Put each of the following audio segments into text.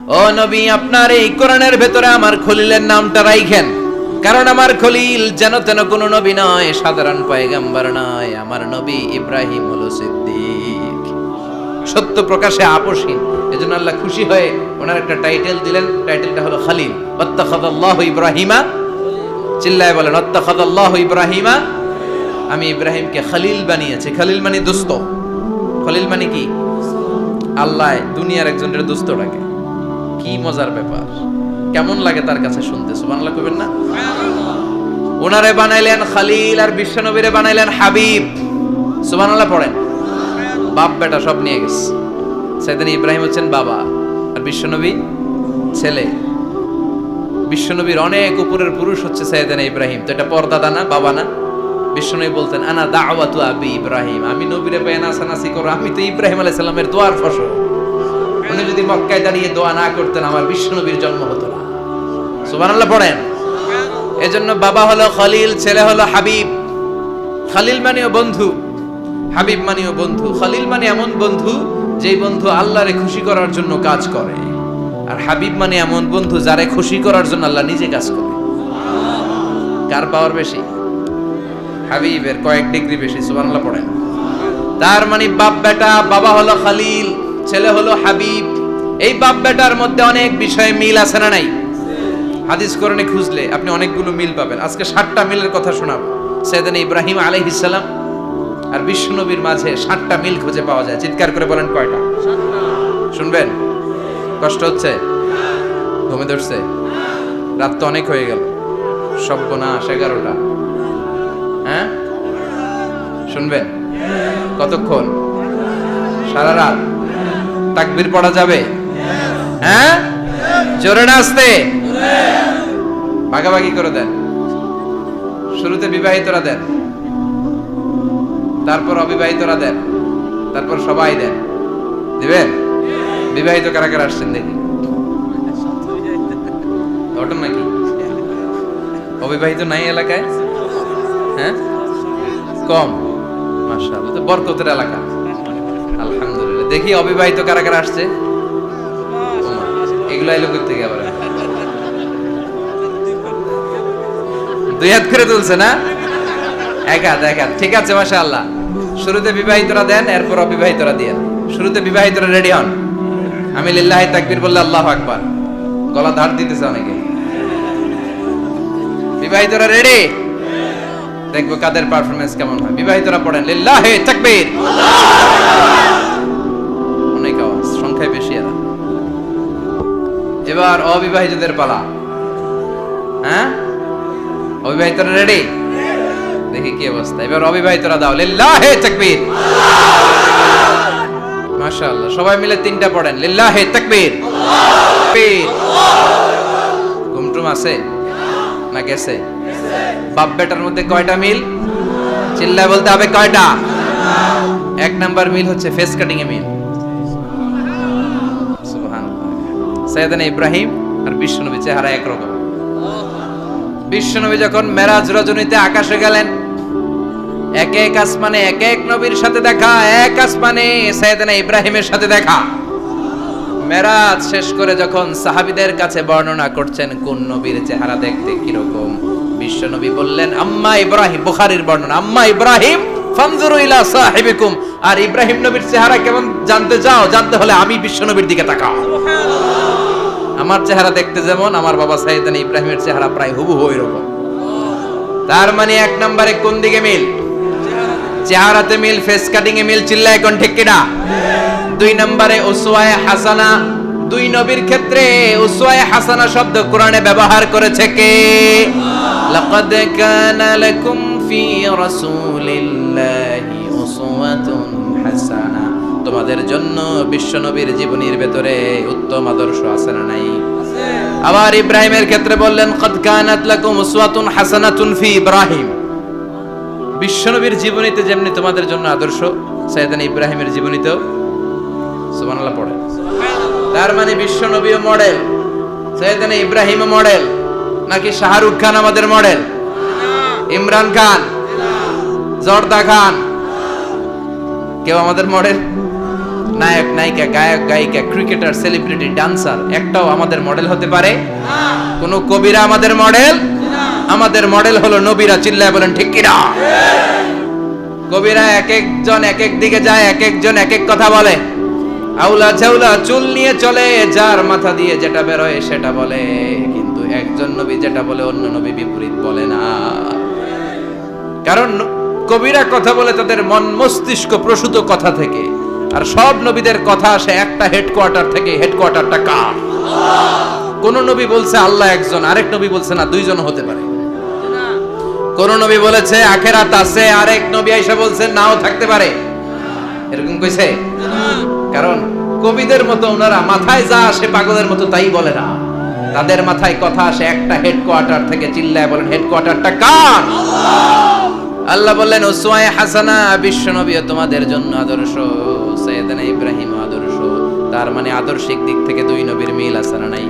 ও নবী, আপনার এই কোরআনের ভেতরে আমার খলিলের নামটা রাইখেন, কারণ আমার খলিল যেন তেন কোনো নবী নয়, সাধারণ পয়গম্বর নয়। আমার নবী ইব্রাহিম হলো সিদ্দিক, সত্য প্রকাশে আপোষহীন। এজন্য আল্লাহ খুশি হয়ে ওনার একটা টাইটেল দিলেন, টাইটেলটা হলো খলিল। ওয়াত্তাখাযাল্লাহু ইব্রাহিমা, চিল্লায় বলেন ওয়াত্তাখাযাল্লাহু ইব্রাহিমা, আমি ইব্রাহিমকে খলিল বানিয়েছি। খলিল মানে দোস্ত। খলিল মানে কি? আল্লাহ দুনিয়ার একজনের দোস্ত ডাকে। কি মজার ব্যাপার, কেমন লাগে তার কাছে শুনতে। সুবহানাল্লাহ কইবেন না? ওনারে বানাইলেন খলিল আর বিশ্বনবীরে বানাইলেন হাবিব। সুবহানাল্লাহ পড়েন। বাপ বেটা সব নিয়ে গেছে। সাইয়েদনা ইব্রাহিম হচ্ছেন বাবা আর বিশ্বনবী ছেলে। বিশ্বনবীর অনেক উপরের পুরুষ হচ্ছে সাইয়েদনা ইব্রাহিম। তো এটা পরদাদা না, বাবা না? বিশ্বনবী বলতেন আনা দাওয়াতু আবি ইব্রাহিম, আমি নবীরে পেয়ে নাসানাসি করো, আমি তো ইব্রাহিম আলাইহিস সালামের দোয়ার ফসল। উনি যদি মক্কায় দাঁড়িয়ে দোয়া না করতেন আমার বিশ্বনবীর জন্ম হতো না। সুবহানাল্লাহ পড়েন। এজন্য বাবা হলো খলিল, ছেলে হলো হাবিব। খলিল মানেও বন্ধু, হাবিব মানেও বন্ধু। খলিল মানে এমন বন্ধু যেই বন্ধু আল্লাহরে খুশি করার জন্য কাজ করে, আর হাবিব মানে এমন বন্ধু যারে খুশি করার জন্য আল্লাহ নিজে কাজ করে। কার পাওয়ার বেশি? হাবিবের কয়েক ডিগ্রি বেশি। সুবহানাল্লাহ পড়েন। তার মানে বাপ বেটা, বাবা হলো খলিল, ছেলে হলো হাবিব। এই বাপ বেটার মধ্যে অনেক বিষয়ে মিল আছে না নাই? হাদিস কোরআনে খুঁজলে আপনি অনেকগুলো মিল পাবেন। আজকে 7টা মিলের কথা শোনাবো। সাইয়েদনা ইব্রাহিম আলাইহিস সালাম আর বিশ্বনবীর মাঝে 7টা মিল খুঁজে পাওয়া যায়। চিৎকার করে বলেন কয়টা? 7টা। শুনবেন? কষ্ট হচ্ছে? ঘুমে ধরছে? রাত তো অনেক হয়ে গেল। সর্বনাশ, 11টা। হ্যাঁ, শুনবেন? কতক্ষণ? সারা রাত। তাকবীর পড়া যাবে? হ্যাঁ, জোরে না আস্তে? ভাগাভাগি করে দেন। শুরুতে বিবাহিতরা দেন, তারপর অবিবাহিতরা দেন, তারপর সবাই দেন। দিবেন? বিবাহিত কারা কারা আসছেন দেখি? ঘটন নাকি? অবিবাহিত নাই এলাকায়? হ্যাঁ, কম। মাশাআল্লাহ, তো বরকতের এলাকা। আলহামদুলিল্লাহ। দেখি অবিবাহিত কারা কারা আসছে? এগুলো এলো কই থেকে আবার? 2 হাত করে তুলছে না? 1 হাত, 1 হাত। ঠিক আছে, মাশাআল্লাহ। শুরুতে বিবাহিতরা দেন, এরপর অবিবাহিতরা দেন। শুরুতে বিবাহিতরা রেডি হন। আমি লিল্লাহি তাকবীর বললে আল্লাহু আকবার। গলা ধার দিতেছে অনেকে। বিবাহিতরা রেডি? দেখবো কাদের পারফরম্যান্স কেমন হয়। বিবাহিতরা পড়েন লিল্লাহি তাকবীর। অনেক আওয়াজ, সংখ্যায় বেশি এরা। এবার অবিবাহিতদের পালা। হ্যাঁ, অবিবাহিতরা রেডি? দেখি কি অবস্থা। এবার অবিবাহিতরা দাও লিল্লাহি তাকবীর। মাশাআল্লাহ, সবাই মিলে 3টা পড়েন লিল্লাহি তাকবীর। ঘুমটুম আছে না গেছে? বাপ বেটার মধ্যে কয়টা মিল? চিল্লায় বলতে হবে কয়টা? 1 নাম্বার মিল হচ্ছে ফেস কাটিং এ মিল। সুবহানাল্লাহ। সাইয়েদনা ইব্রাহিম আর বিশ্বনবী চেহারা একরকম। বিশ্বনবী যখন মেরাজ রজনীতে আকাশে গেলেন, এক এক আসমানে এক এক নবীর সাথে দেখা, এক আসমানে সাইয়েদনা ইব্রাহিমের সাথে দেখা। মেরাজ শেষ করে যখন সাহাবীদের কাছে বর্ণনা করছেন কোন নবীর চেহারা দেখতে কিরকম, বিশ্বনবী বললেন আম্মা ইব্রাহিম। বুখারীর বর্ণনা, আম্মা ইব্রাহিম ফানজুরু ইলা সাহিবিকুম। আর ইব্রাহিম নবীর চেহারা কেমন জানতে চাও? জানতে হলে আমি বিশ্বনবীর দিকে তাকাও। আমার চেহারা দেখতে যেমন, আমার বাবা সাইয়েদনা ইব্রাহিমের চেহারা প্রায় হুবহু এরকম। তার মানে 1 নম্বরে কোন দিকে মিল? চেহারাতে মিল, ফেস কাটিং এ মিল। চিল্লায় কোন ঠিক কিনা? 2 নম্বরে উসওয়ায়ে হাসানা। 2 নবীর ক্ষেত্রে উসওয়ায়ে হাসানা শব্দ কোরআনে ব্যবহার করেছে কে? লাকাদ কানা লাকুম ফি রাসূলিল্লাহি উসওয়াতুন হাসানা। তোমাদের জন্য বিশ্বনবীর জীবনীর ভেতরে উত্তম আদর্শ আছে না নাই? আছে। আবার ইব্রাহিমের ক্ষেত্রে বললেন কাদ কানাত লাকুম উসওয়াতুন হাসানাতুন ফি ইব্রাহিম। বিশ্বনবীর জীবনীতে যেমনি তোমাদের জন্য আদর্শ, সাইয়েদনা ইব্রাহিমের জীবনীতেও। সুবহানাল্লাহ পড়ে। তার মানে বিশ্বনবীও মডেল, সাইয়েদনা ইব্রাহিমও মডেল। নাকি শাহরুখ খান আমাদের মডেল? ইমরান খান, জর্দা খান, কেউ আমাদের মডেল নায়ক নায়িকা, গায়ক গায়িকা, ক্রিকেটার, সেলিব্রিটি, ডান্সার একটাও আমাদের মডেল হতে পারে না। কোন কবিরা আমাদের মডেল না। আমাদের মডেল হলো নবীরা। চিল্লায় বলেন ঠিক কিনা? কবিরা এক একজন এক এক দিকে যায়, এক একজন এক এক কথা বলে। আউলা ঝাউলা চুল নিয়ে চলে, যার মাথা দিয়ে যেটা বের হয় সেটা বলে, কিন্তু একজন নবী যেটা বলে অন্য নবী বিপরীত বলে না। কারণ কবিরা কথা বলে তাদের মন মস্তিষ্ক প্রসূত কথা থেকে, আর সব নবীদের কথা আসে একটা হেডকোয়ার্টার থেকে। হেডকোয়ার্টারটা কার? কোন নবী বলছে আল্লাহ একজন, আরেক নবী বলছে না দুইজন হতে পারে। কোন নবী বলেছে আখিরাত আছে, আরেক নবী আইসা বলছে নাও থাকতে পারে। এরকম কইছে? কারণ কবিদের মতো ওনারা মাথায় যা আসে পাগলের মতো তাই বলে না। তাদের মাথায় কথা আসে একটা হেডকোয়ার্টার থেকে। চিল্লায় বলেন হেডকোয়ার্টারটা কার? আল্লাহ বললেন উসওয়ায়ে হাসানা, বিশ্ব নবী তোমাদের জন্য আদর্শ। সাইয়েদনা ইব্রাহিম আদর্শ। তার মানে আদর্শিক দিক থেকে দুই নবীর মিল আছে না নাই?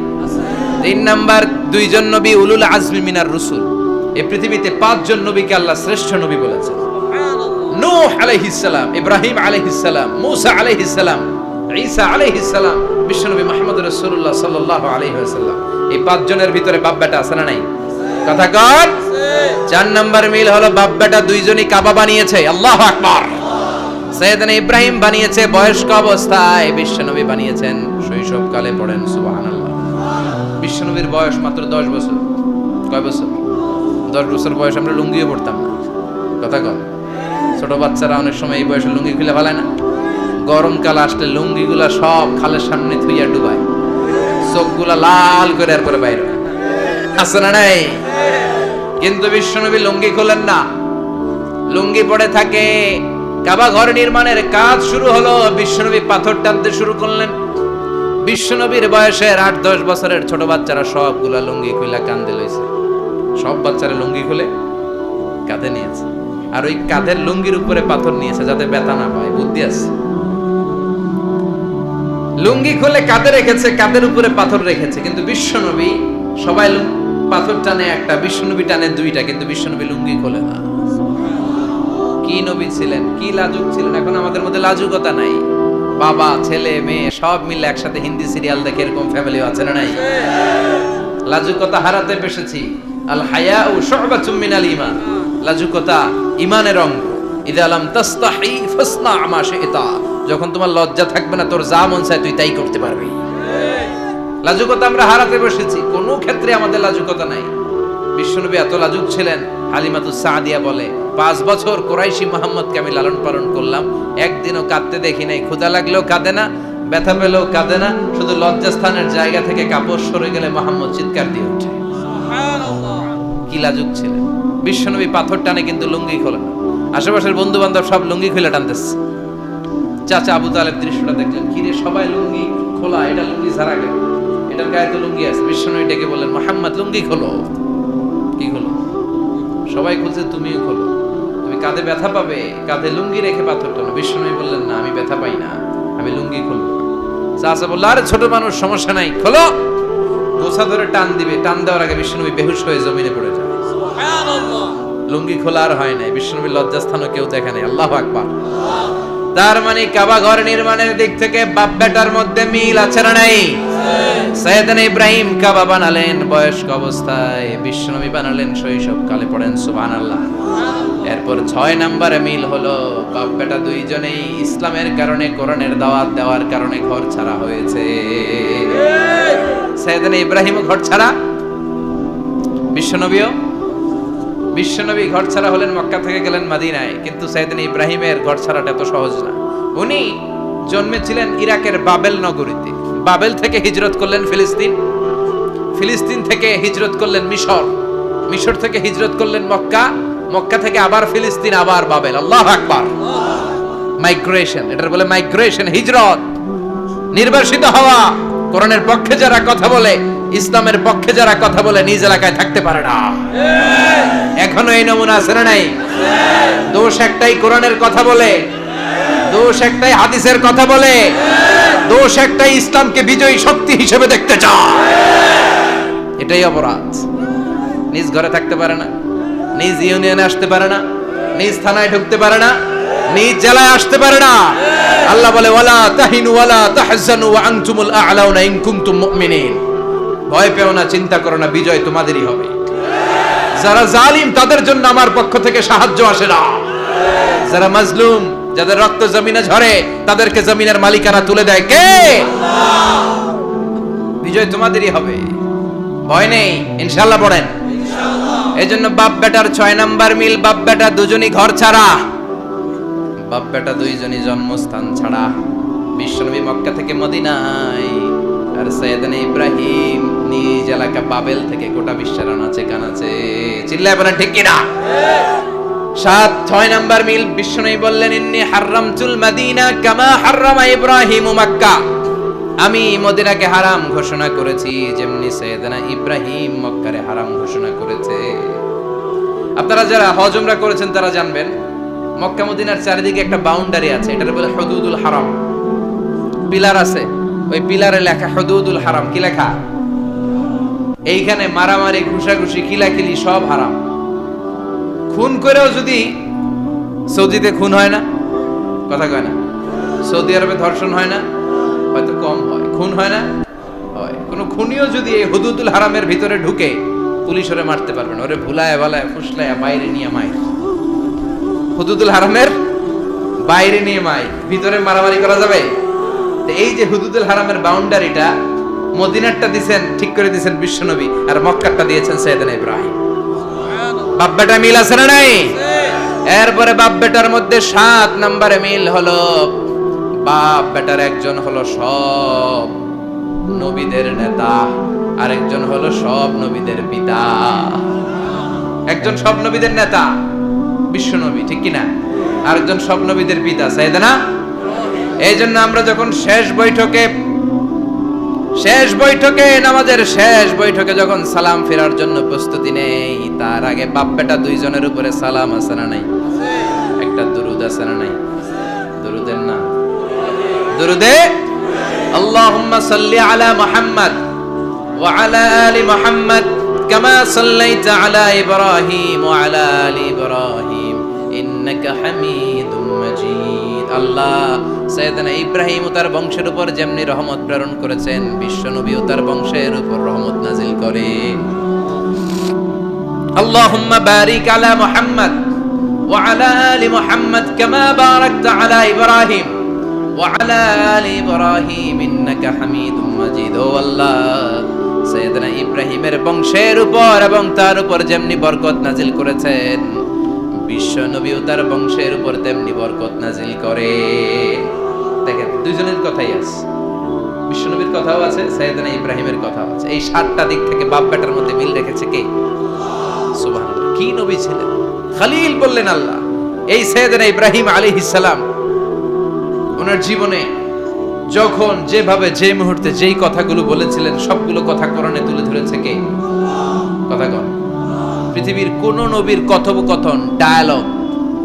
তিন নাম্বার, দুইজন নবী উলুল আজমি মিনার রাসূল। এই পৃথিবীতে পাঁচজন নবীকে আল্লাহ শ্রেষ্ঠ নবী বলেছেন। নূহ আলাইহিস সালাম, ইব্রাহিম আলাইহিস সালাম, মুসা আলাইহিস সালাম, ঈসা আলাইহিস সালাম, বিশ্বনবী মুহাম্মদ রাসূলুল্লাহ সাল্লাল্লাহু আলাইহি ওয়াসাল্লাম। এই পাঁচজনের ভিতরে বাপ বেটা আছে না নাই? কথা কর। চার নাম্বার মিল হলো বাপ বেটা দুইজনই কাবা বানিয়েছে। আল্লাহু আকবার। সাইয়েদনা ইব্রাহিম বানিয়েছে বয়স্ক অবস্থায়, বিশ্বনবী বানিয়েছেন শৈশবকালে। পড়েন সুবহানাল্লাহ। বিশ্বনবীর বয়স মাত্র 10 বছর। কয় বছর? 10 বছর বয়স আমরা লুঙ্গিও পড়তাম না। কথা কর। ছোট বাচ্চারা অনেক সময় এই বয়সে লুঙ্গি খুলে ফেলায় না? গরমকাল আসলে লুঙ্গিগুলা সব খালের সামনে থুইয়া ডুবায়, চোখগুলা লাল করে আর করে বাইরে আছে না নাই? কিন্তু বিশ্বনবী লুঙ্গি খোলেন না, লুঙ্গি পড়ে থাকে। কাবা ঘর নির্মাণের কাজ শুরু হলো, বিশ্বনবী পাথর টানতে শুরু করলেন। বিশ্বনবীর বয়সের 8-10 বছরের ছোট বাচ্চারা সবগুলা লুঙ্গি খুলে কাঁধে লইছে। সব বাচ্চারা লুঙ্গি খুলে কাঁধে নিয়েছে, আর ওই কাঁধের লুঙ্গির উপরে পাথর নিয়েছে যাতে ব্যথা না পায়। বুদ্ধি আছে। লুঙ্গি খুলে কাঁধে রেখেছে, কাঁধের উপরে পাথর রেখেছে। কিন্তু বিশ্বনবী, সবাই পাথর টানে একটা, বিশ্বনবী টানে দুইটা, কিন্তু বিশ্বনবী লুঙ্গি খোলে না। কি নবী ছিলেন, কি লাজুক ছিলেন। এখন আমাদের মধ্যে লাজুকতা নাই। বাবা ছেলে মেয়ে সব মিলে একসাথে হিন্দি সিরিয়াল দেখে, এরকম ফ্যামিলিও আছে না নাই? লাজুকতা হারাতে বসেছি। আল হায়াউ শু'বাতুম মিনাল ঈমান। লাজুকতা ঈমানের অঙ্গ। ইযা লাম তাস্তাহি ফাসনা মা শি'তা। যখন তোমার লজ্জা থাকবে না, তোর যা মন চায় তুই তাই করতে পারবি। লাজুকতা আমরা হারাতে বসেছি, কোনো ক্ষেত্রে আমাদের লাজুকতা নাই। বিশ্বনবী এত লাজুক ছিলেন, হালিমাতুস সাদিয়া বলে 5 বছর কুরাইশি মুহাম্মদকে আমি লালন পালন করলাম, একদিনও কাঁদতে দেখি নাই। ক্ষুধা লাগলেও কাঁদে না, ব্যথা পেলেও কাঁদে না, শুধু লজ্জাস্থানের জায়গা থেকে কাপড় সরে গেলে মুহাম্মদ চিৎকার দিয়ে ওঠে। সুবহানাল্লাহ। কি লাজুক ছিলেন। বিশ্বনবী পাথর টানে কিন্তু লুঙ্গি খোলে না। আশেপাশের বন্ধু বান্ধব সব লুঙ্গি খুলে টানতেছে। চাচা আবু তালেব দৃশ্যটা দেখলেন, কি রে সবাই লুঙ্গি খোলা, এটা লুঙ্গি ছাড়া গেল, এটার গায়ে তো লুঙ্গি আছে। বিশ্বনবী ডেকে বললেন মুহাম্মদ লুঙ্গি খোলো। কি খোলো? সবাই খুলছে, তুমিও খোলো, তুমি কাঁধে ব্যথা পাবে, কাঁধে লুঙ্গি রেখে পাথর টানো। বিশ্বনবী বললেন না, আমি ব্যথা পাই না, আমি লুঙ্গি খুলবো। চাচা বলল আরে ছোট মানুষ, সমস্যা নাই, খোলো। গোছা ধরে টান দিবে, টান দেওয়ার আগে বিশ্বনবী বেহুশ হয়ে জমিনে পড়ে যায়। সুবহানাল্লাহ। লুঙ্গি খোলা আর হয় নাই। বিশ্বনবীর লজ্জাস্থানও কেউ দেখে নাই। আল্লাহু আকবার। তার মানে কাবা ঘর নির্মাণের দিক থেকে বাপ বেটার মধ্যে মিল আছে না নাই? সাইয়েদনা ইব্রাহিম কাবা বানালেন বয়স্ক অবস্থায়, বিশ্বনবী বানালেন শৈশবকালে। পড়েন সুবহানাল্লাহ। এরপর 6 নম্বরে মিল হলো বাপ বেটা দুইজনেই ইসলামের কারণে, কোরআনের দাওয়াত দেওয়ার কারণে ঘর ছাড়া হয়েছে। সাইয়েদনা ইব্রাহিমও ঘর ছাড়া, বিশ্বনবী ঘর ছাড়া হলেন, মক্কা থেকে গেলেন মদিনায়। কিন্তু সাইয়েদনা ইব্রাহিমের ঘর ছাড়াটা এত সহজ না। উনি জন্মেছিলেন ইরাকের বাবেল নগরীতে। বাবেল থেকে হিজরত করলেন ফিলিস্তিন, ফিলিস্তিন থেকে হিজরত করলেন মিশর, মিশর থেকে হিজরত করলেন মক্কা, মক্কা থেকে আবার ফিলিস্তিন, আবার বাবেল। আল্লাহু আকবার। মাইগ্রেশন, এটার বলে মাইগ্রেশন, হিজরত, নির্বাসিত হওয়া। কোরআনের পক্ষে যারা কথা বলে, ইসলামের পক্ষে যারা কথা বলে, নিজ এলাকায় থাকতে পারে না। এখনো এই নমুনা আছে না নাই? দোষ একটাই, কোরআনের কথা বলে। দোষ একটাই, হাদিসের কথা বলে। দোষ একটাই, ইসলামকে বিজয়ী শক্তি হিসেবে দেখতে চায়। এটাই অপরাধ। নিজ ঘরে থাকতে পারে না, নিজ ইউনিয়নে আসতে পারে না, নিজ থানায় ঢুকতে পারে না, নিজ জেলায় আসতে পারে না। আল্লাহ বলে ওয়ালা তাহিনু ওয়ালা তাহজানু ওয়া আনতুমুল আ'লাউনা ইন কুনতুম মুমিনিন। ভয় পেও না, চিন্তা করো না, বিজয় তোমাদেরই হবে। যারা জালিম তাদের জন্য আমার পক্ষ থেকে সাহায্য আসে না। যারা মাজলুম, যাদের রক্ত জমিনে ঝরে, তাদেরকে জমিনের মালিকানা তুলে দেয় কে? আল্লাহ। বিজয় তোমাদেরই হবে, ভয় নেই, ইনশাআল্লাহ পড়েন ইনশাআল্লাহ। এজন্য বাপ বেটার 6 নাম্বার মিল, বাপ বেটা দুজনই ঘর ছাড়া, বাপ বেটা দুইজনই জন্মস্থান ছাড়া। বিশ্বনবী মক্কা থেকে মদিনায়, আর সাইয়েদনা ইব্রাহিম নিজ এলাকা বাবেল থেকে গোটা বিশ্বের আনাচে কানাচে। চিল্লায় বলেন ঠিক কিনা? 6 নাম্বার মিল, বিশ্বনবী বললেন ইন্নী হারামতুল মাদিনা কামা হারামা ইব্রাহিম মক্কা। আমি মদিনাকে হারাম ঘোষণা করেছি যেমনি সাইয়েদনা ইব্রাহিম মক্কারে হারাম ঘোষণা করেছে। আপনারা যারা হজ উমরা করেছেন তারা জানবেন, মক্কা মদিনার চারিদিকে একটা বাউন্ডারি আছে, এটার বলে হুদুদুল হারাম। পিলার আছে, ওই পিলারে লেখা হুদুদুল হারাম। কি লেখা? এইখানে মারামারি, ঘুষাঘুষি, কিলাকিলি সব হারাম। খুন করেও যদি, সৌদিতে খুন হয় না, কথা কয় না? সৌদি আরবে ধর্ষণ হয় না, হয়তো কম হয়, খুন হয় না, হয়। কোন খুনিও যদি এই হুদুদুল হারামের ভিতরে ঢুকে, পুলিশ ওরে মারতে পারবে না, ওরে ভুলায় ভালায় ফুসলায় বাইরে নিয়ে মাইর। হুদুদুল হারামের বাইরে নিয়ে মাইর, ভিতরে মারামারি করা যাবে? এই যে হুদুদুল হারামের বাউন্ডারিটা, মদিনারটা দিবেন ঠিক করে দিবেন বিশ্বনবী, আর মক্কারটা দিয়েছেন সাইয়েদনা ইব্রাহিম। বাপ বেটা মিল আছে না নাই? এরপরে বাপ বেটার মধ্যে 7 নম্বরে মিল হলো, বাপ বেটার একজন হলো সব নবীদের নেতা, আর একজন হলো সব নবীদের পিতা। একজন সব নবীদের নেতা বিশ্বনবী, ঠিক কিনা? আরেকজন সব নবীদের পিতা সাইয়েদনা। এই জন্য আমরা যখন শেষ বৈঠকে নামাজের শেষ বৈঠকে যখন সালাম ফেরার জন্য প্রস্তুতি নেই, তার আগে বাপ বেটা দুইজনের উপরে সালাম আছে না নাই? একটা দুরুদ আছে না নাই? দুরুদের না, দুরুদে আল্লাহুম্মা সাল্লি আলা মুহাম্মদ ওয়া আলা আলি মুহাম্মদ কামা সাল্লাইতা আলা ইব্রাহিম ওয়া আলা আলি ইব্রাহিম ইন্নাকা হামিদুম মাজিদ। আল্লাহ সাইয়েদনা ইব্রাহিম ও তার বংশের উপর যেমনি রহমত প্রেরণ করেছেন, বিশ্ব নবী ও তার বংশের উপর রহমত নাজিল করেন। আল্লাহুম্মা বারিক আলা মুহাম্মদ ওয়া আলা আলি মুহাম্মদ কামা বারাকতা আলা ইব্রাহিম ওয়া আলা আলি ইব্রাহিম ইন্নাকা হামিদুম মাজিদ। ও আল্লাহ, সাইয়েদনা ইব্রাহিমের বংশের উপর এবং তার উপর যেমনি বরকত নাজিল করেছেন, বিশ্ব নবী ও তার বংশের উপর তেমনি বরকত নাজিল করে। দেখেন, দুইজনের কথাই আছে, বিশ্ব নবীর কথাও আছে, সাইয়েদনা ইব্রাহিমের কথাও আছে। এই 7টা দিক থেকে বাপ বেটার মধ্যে মিল রেখেছে কে? সুবহানাল্লাহ। কি নবী ছিলেন? খলিল বললেন আল্লাহ। এই সাইয়েদনা ইব্রাহিম আলাইহিস সালাম ওনার জীবনে যখন যেভাবে যে মুহূর্তে যেই কথাগুলো বলেছিলেন, সবগুলো কথা কোরআনে তুলে ধরেছে কে? কথা কন। পৃথিবীর কোন নবীর কথোপকথন, ডায়ালগ,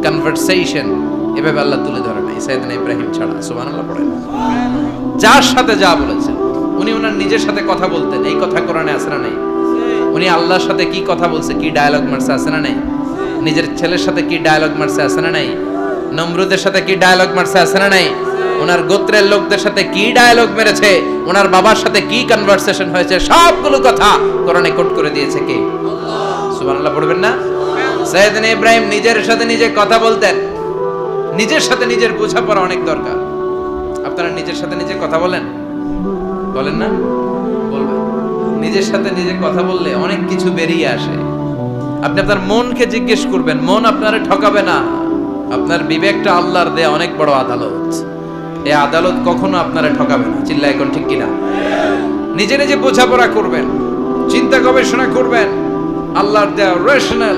কনভারসেশন এভাবে আল্লাহ তুলে ধরে নাই সাইয়েদনা ইব্রাহিম ছাড়া। সুবহানাল্লাহ পড়েন। যার সাথে যা বলেছেন, উনি ওনার নিজের সাথে কথা বলতেন, এই কথা কোরআনে আছে না নাই? উনি আল্লাহর সাথে কি কথা বলছে, কি ডায়ালগ মারছে, আছে না নাই? নিজের ছেলের সাথে কি ডায়ালগ মারছে, আছে না নাই? নমরুদের সাথে কি ডায়ালগ মারছে, আছে না নাই? ওনার গোত্রের লোকদের সাথে কি ডায়ালগ মেরেছে, ওনার বাবার সাথে কি কনভারসেশন হয়েছে, সবগুলো কথা কোরআনে কোট করে দিয়েছে কে? সুবহানাল্লাহ পড়বেন না? সাইয়েদনা ইব্রাহিম নিজের সাথে নিজে কথা বলতেন। নিজের সাথে নিজের বোঝাপড়া অনেক দরকার। আপনারা নিজের সাথে নিজে কথা বলেন না? বলবেন। নিজের সাথে নিজে কথা বললে অনেক কিছু বেরিয়ে আসে। আপনি আপনার মনকে জিজ্ঞেস করবেন, মন আপনারে ঠকাবে না। আপনার বিবেকটা আল্লাহর দেয়া অনেক বড় আদালত। এই আদালত কখনো আপনারে ঠকাবে না। চিল্লায় এখন ঠিক কিনা? নিজে নিজে বোঝাপড়া করবেন, চিন্তা গবেষণা করবেন, আল্লাহর দেয়া রেশনাল,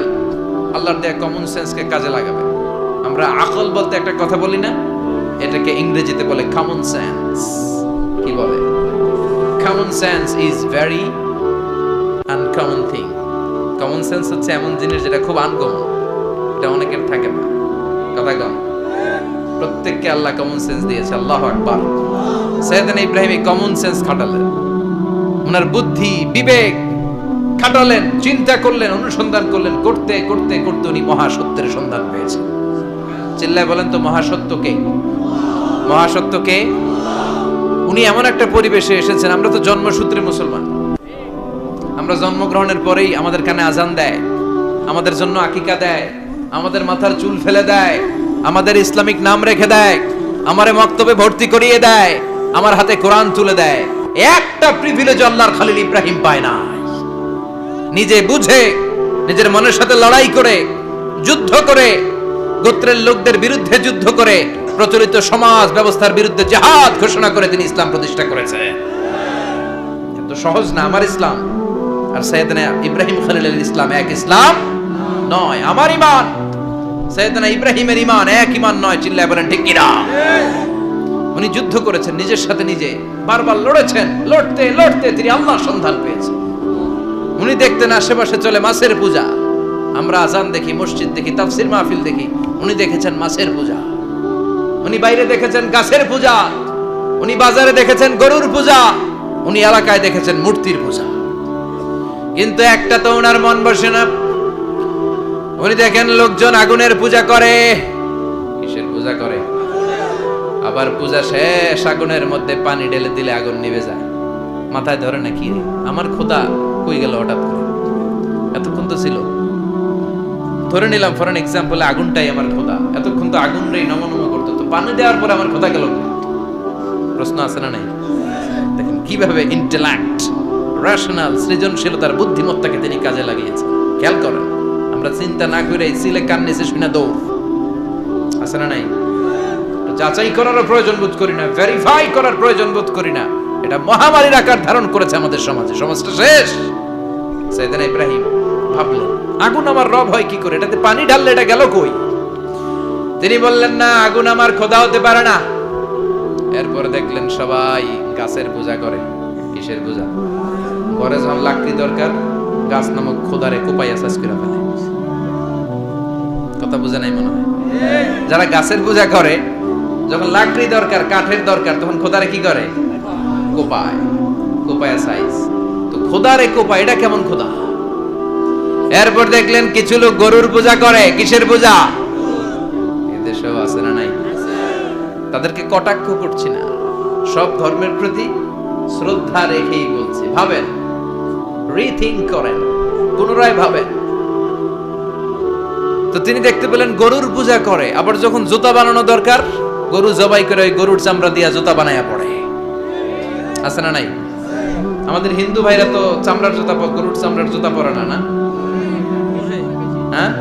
আল্লাহর দেয়া কমন সেন্সকে কাজে লাগাবেন। আমরা আকল বলতে একটা কথা বলি না, এটাকে ইংরেজিতে বলে কমন সেন্স। কি বলে? Common sense is very uncommon thing. Common sense হচ্ছে এমন জিনিস যেটা খুব আনকমন, এটা অনেকের থাকে না। কথা কম। প্রত্যেককে আল্লাহ কমন সেন্স দিয়েছে। আল্লাহু আকবার। সাইয়েদনা ইব্রাহিম এই কমন সেন্স খাটালেন, ওনার বুদ্ধি বিবেক খাটালেন, চিন্তা করলেন, অনুসন্ধান করলেন, করতে করতে করতে উনি মহা সত্যের সন্ধান পেয়েছেন। চিল্লায় বলেন তো মহাসত্য কে? মহাসত্য কে? উনি এমন একটা পরিবেশে এসেছেন, আমরা তো জন্মসূত্রে মুসলমান। আমরা জন্মগ্রহণের পরেই আমাদের কানে আজান দেয়, আমাদের জন্য আকিকা দেয়, আমাদের মাথার চুল ফেলে দেয়, আমাদের ইসলামিক নাম রেখে দেয়, আমারে মক্তবে ভর্তি করিয়ে দেয়, আমার হাতে কোরআন তুলে দেয়। একটা প্রিভিলেজ আল্লাহর খলিল ইব্রাহিম পায় না। নিজে বুঝে, নিজের মনের সাথে লড়াই করে, যুদ্ধ করে, গোত্রের লোকদের বিরুদ্ধে যুদ্ধ করে, প্রচলিত সমাজ ব্যবস্থার বিরুদ্ধে জিহাদ ঘোষণা করে তিনি ইসলাম প্রতিষ্ঠা করেছে। এত সহজ না আমার ইসলাম আর সাইয়েদনা ইব্রাহিম খলিলের ইসলাম এক ইসলাম নয়। আমার ঈমান সাইয়েদনা ইব্রাহিমের ঈমান এক ঈমান নয়। চিল্লায় বলেন ঠিক কিনা? উনি যুদ্ধ করেছেন নিজের সাথে নিজে, বারবার লড়েছেন। লড়তে লড়তে তিনি আল্লাহর সন্ধান পেয়েছেন। উনি দেখতেন আশেপাশে চলে মাছের পূজা। আমরা আজান দেখি, মসজিদ দেখি, তাফসির মাহফিল দেখি। উনি দেখেছেন মাছের পূজা। উনি বাইরে দেখেছেন গাছের পূজা। উনি বাজারে দেখেছেন গরুর পূজা। উনি এলাকায় দেখেছেন মূর্তির পূজা। কিন্তু একটা তো ওনার মন বসে না। উনি দেখেন লোকজন আগুনের পূজা করে। কিসের পূজা করে? আবার পূজা শেষ আগুনের মধ্যে পানি ঢেলে দিলে আগুন নিভে যায়। মাথায় ধরে না কি আমার খোদা কই গেল হঠাৎ করে? এতক্ষণ তো ছিল। ধরে নিলাম ফর এন এক্সাম্পল আগুনটাই আমার খোদা। এতক্ষণ তো আগুন রে নম নম করতো, তো পানি দেওয়ার পরে আমার খোদা গেল। প্রশ্ন আছে না নাই? দেখেন কিভাবে ইন্টেলেক্ট, রেশনাল, সৃজনশীলতার বুদ্ধিমত্তাকে তিনি কাজে লাগিয়েছেন। খেয়াল করেন, আমরা চিন্তা না করে সিলে কান নিচে শুনে দৌড়। আছে না নাই? যাচাই করার প্রয়োজন বোধ করি না, ভেরিফাই করার প্রয়োজন বোধ করি না। এটা মহামারীর আকার ধারণ করেছে আমাদের সমাজে। সমাজটা শেষ। সাইয়েদনা ইব্রাহিম ভাবলেন আগুন আমার রব হয় কি করে? এটাতে পানি ঢাললে এটা গেল কই? তিনি বললেন না, আগুন আমার খোদা হতে পারে না। এরপরে দেখলেন সবাই গাছের পূজা করে। কিসের পূজা? ঘরে যখন লাকড়ি দরকার, গাছ নামক খোদারে কোপাইয়া শেষ করে ফেলে। কথা বুঝে নাই মনে হয়? যারা গাছের পূজা করে, যখন লাকড়ি দরকার, কাঠের দরকার, তখন খোদারে কি করে? কোপায়। কোপায়া সাইজ। তো খোদারে কোপায়, এটা কেমন খোদা? এরপর দেখলেন কিছু লোক গরুর পূজা করে। কিসের পূজা? এদেশেও আছে না নাই? তাদেরকে কটাক্ষ করছি না, সব ধর্মের প্রতি শ্রদ্ধা রেখেই বলছি। ভাবেন, রিথিঙ্ক করেন, পুনরায় ভাবেন। তো তিনি দেখতে পেলেন গরুর পূজা করে। আবার যখন জুতা বানানো দরকার, গরু জবাই করে ওই গরুর চামড়া দিয়া জুতা বানায়া পড়ে। আছে না নাই? আমাদের হিন্দু ভাইরা তো চামড়ার জুতা, গরুর চামড়ার জুতা পরে না, না? হ্যাঁ,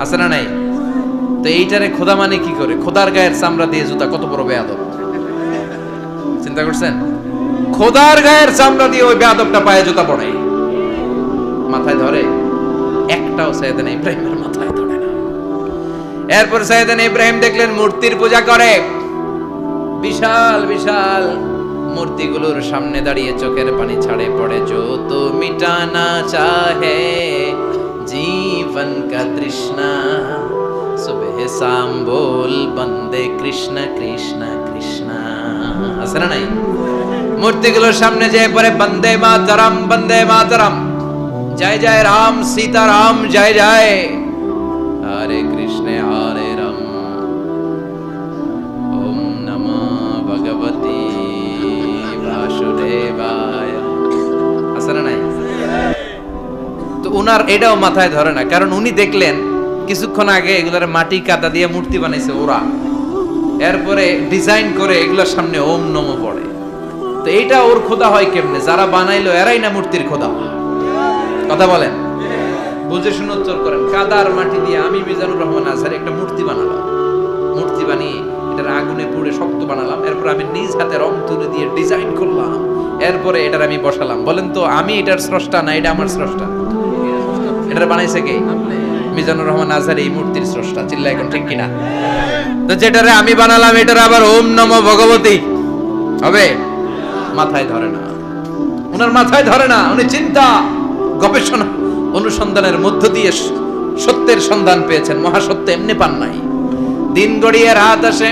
আছে না নাই? তো এইটারে খোদা মানে কি করে? খোদার গায়ের চামড়া দিয়ে জুতা, কত বড় বেয়াদব! চিন্তা করছেন? খোদার গায়ের চামড়া দিয়ে ওই বেয়াদবটা পায়ে জুতা পড়ে। মাথায় ধরে? একটাও সাইয়েদনা ইব্রাহিমের মাথায় ধরে না। এরপর সাইয়েদনা ইব্রাহিম দেখলেন মূর্তির পূজা করে। বিশাল বিশাল মূর্তিগুলোর সামনে দাঁড়িয়ে চোখের পানি ছাড়ে পড়ে। जो तो मिटाना चाहे जीवन का तृष्णा, सुबह शाम बोल बंदे कृष्ण कृष्ण कृष्ण। আছে না নাই? মূর্তিগুলোর সামনে যেয়ে পড়ে বন্দে মাতরম, বন্দে মাতরম, জয় জয় রাম সীতা রাম, জয় জয় হরে কৃষ্ণ হরে রাম, ওম নমঃ ভগবতে বাসুদেবায়। আছে না নাই? তো উনার এটাও মাথায় ধরে না, কারণ উনি দেখলেন কিছুক্ষণ আগে এগুলোর মাটি কাদা দিয়ে মূর্তি বানাইছে ওরা। এরপরে ডিজাইন করে এগুলোর সামনে ওম নমঃ পড়ে। তো এইটা ওর খোদা হয় কেমনে? যারা বানাইলো এরাই না মূর্তির খোদা। কথা বলেন, বুঝে শুনে উত্তর করেন। কাদার মাটি দিয়ে আমি মিজানুর রহমান আজহারি একটা মূর্তি বানালাম। মূর্তি বানিয়ে এটার আগুনে পুড়ে শক্ত বানালাম। এরপর আমি নিজ হাতে রং তুলে দিয়ে ডিজাইন করলাম। এরপরে এটার আমি বসালাম। বলেন তো আমি এটার স্রষ্টা না এটা আমার স্রষ্টা? এটার বানাইছে কে? মিজানুর রহমান আজহারি এই মূর্তির স্রষ্টা। চিল্লা এখন ঠিক কিনা? তো যেটারে আমি বানালাম এটার আবার ওম নমঃ ভগবতী হবে? মাথায় ধরে না, ওনার মাথায় ধরে না। উনি চিন্তা, গবেষণা, অনুসন্ধানের মধ্য দিয়ে সত্যের সন্ধান পেয়েছেন। মহাসত্য এমনি পান নাই। দিন গড়িয়ে রাত আসে।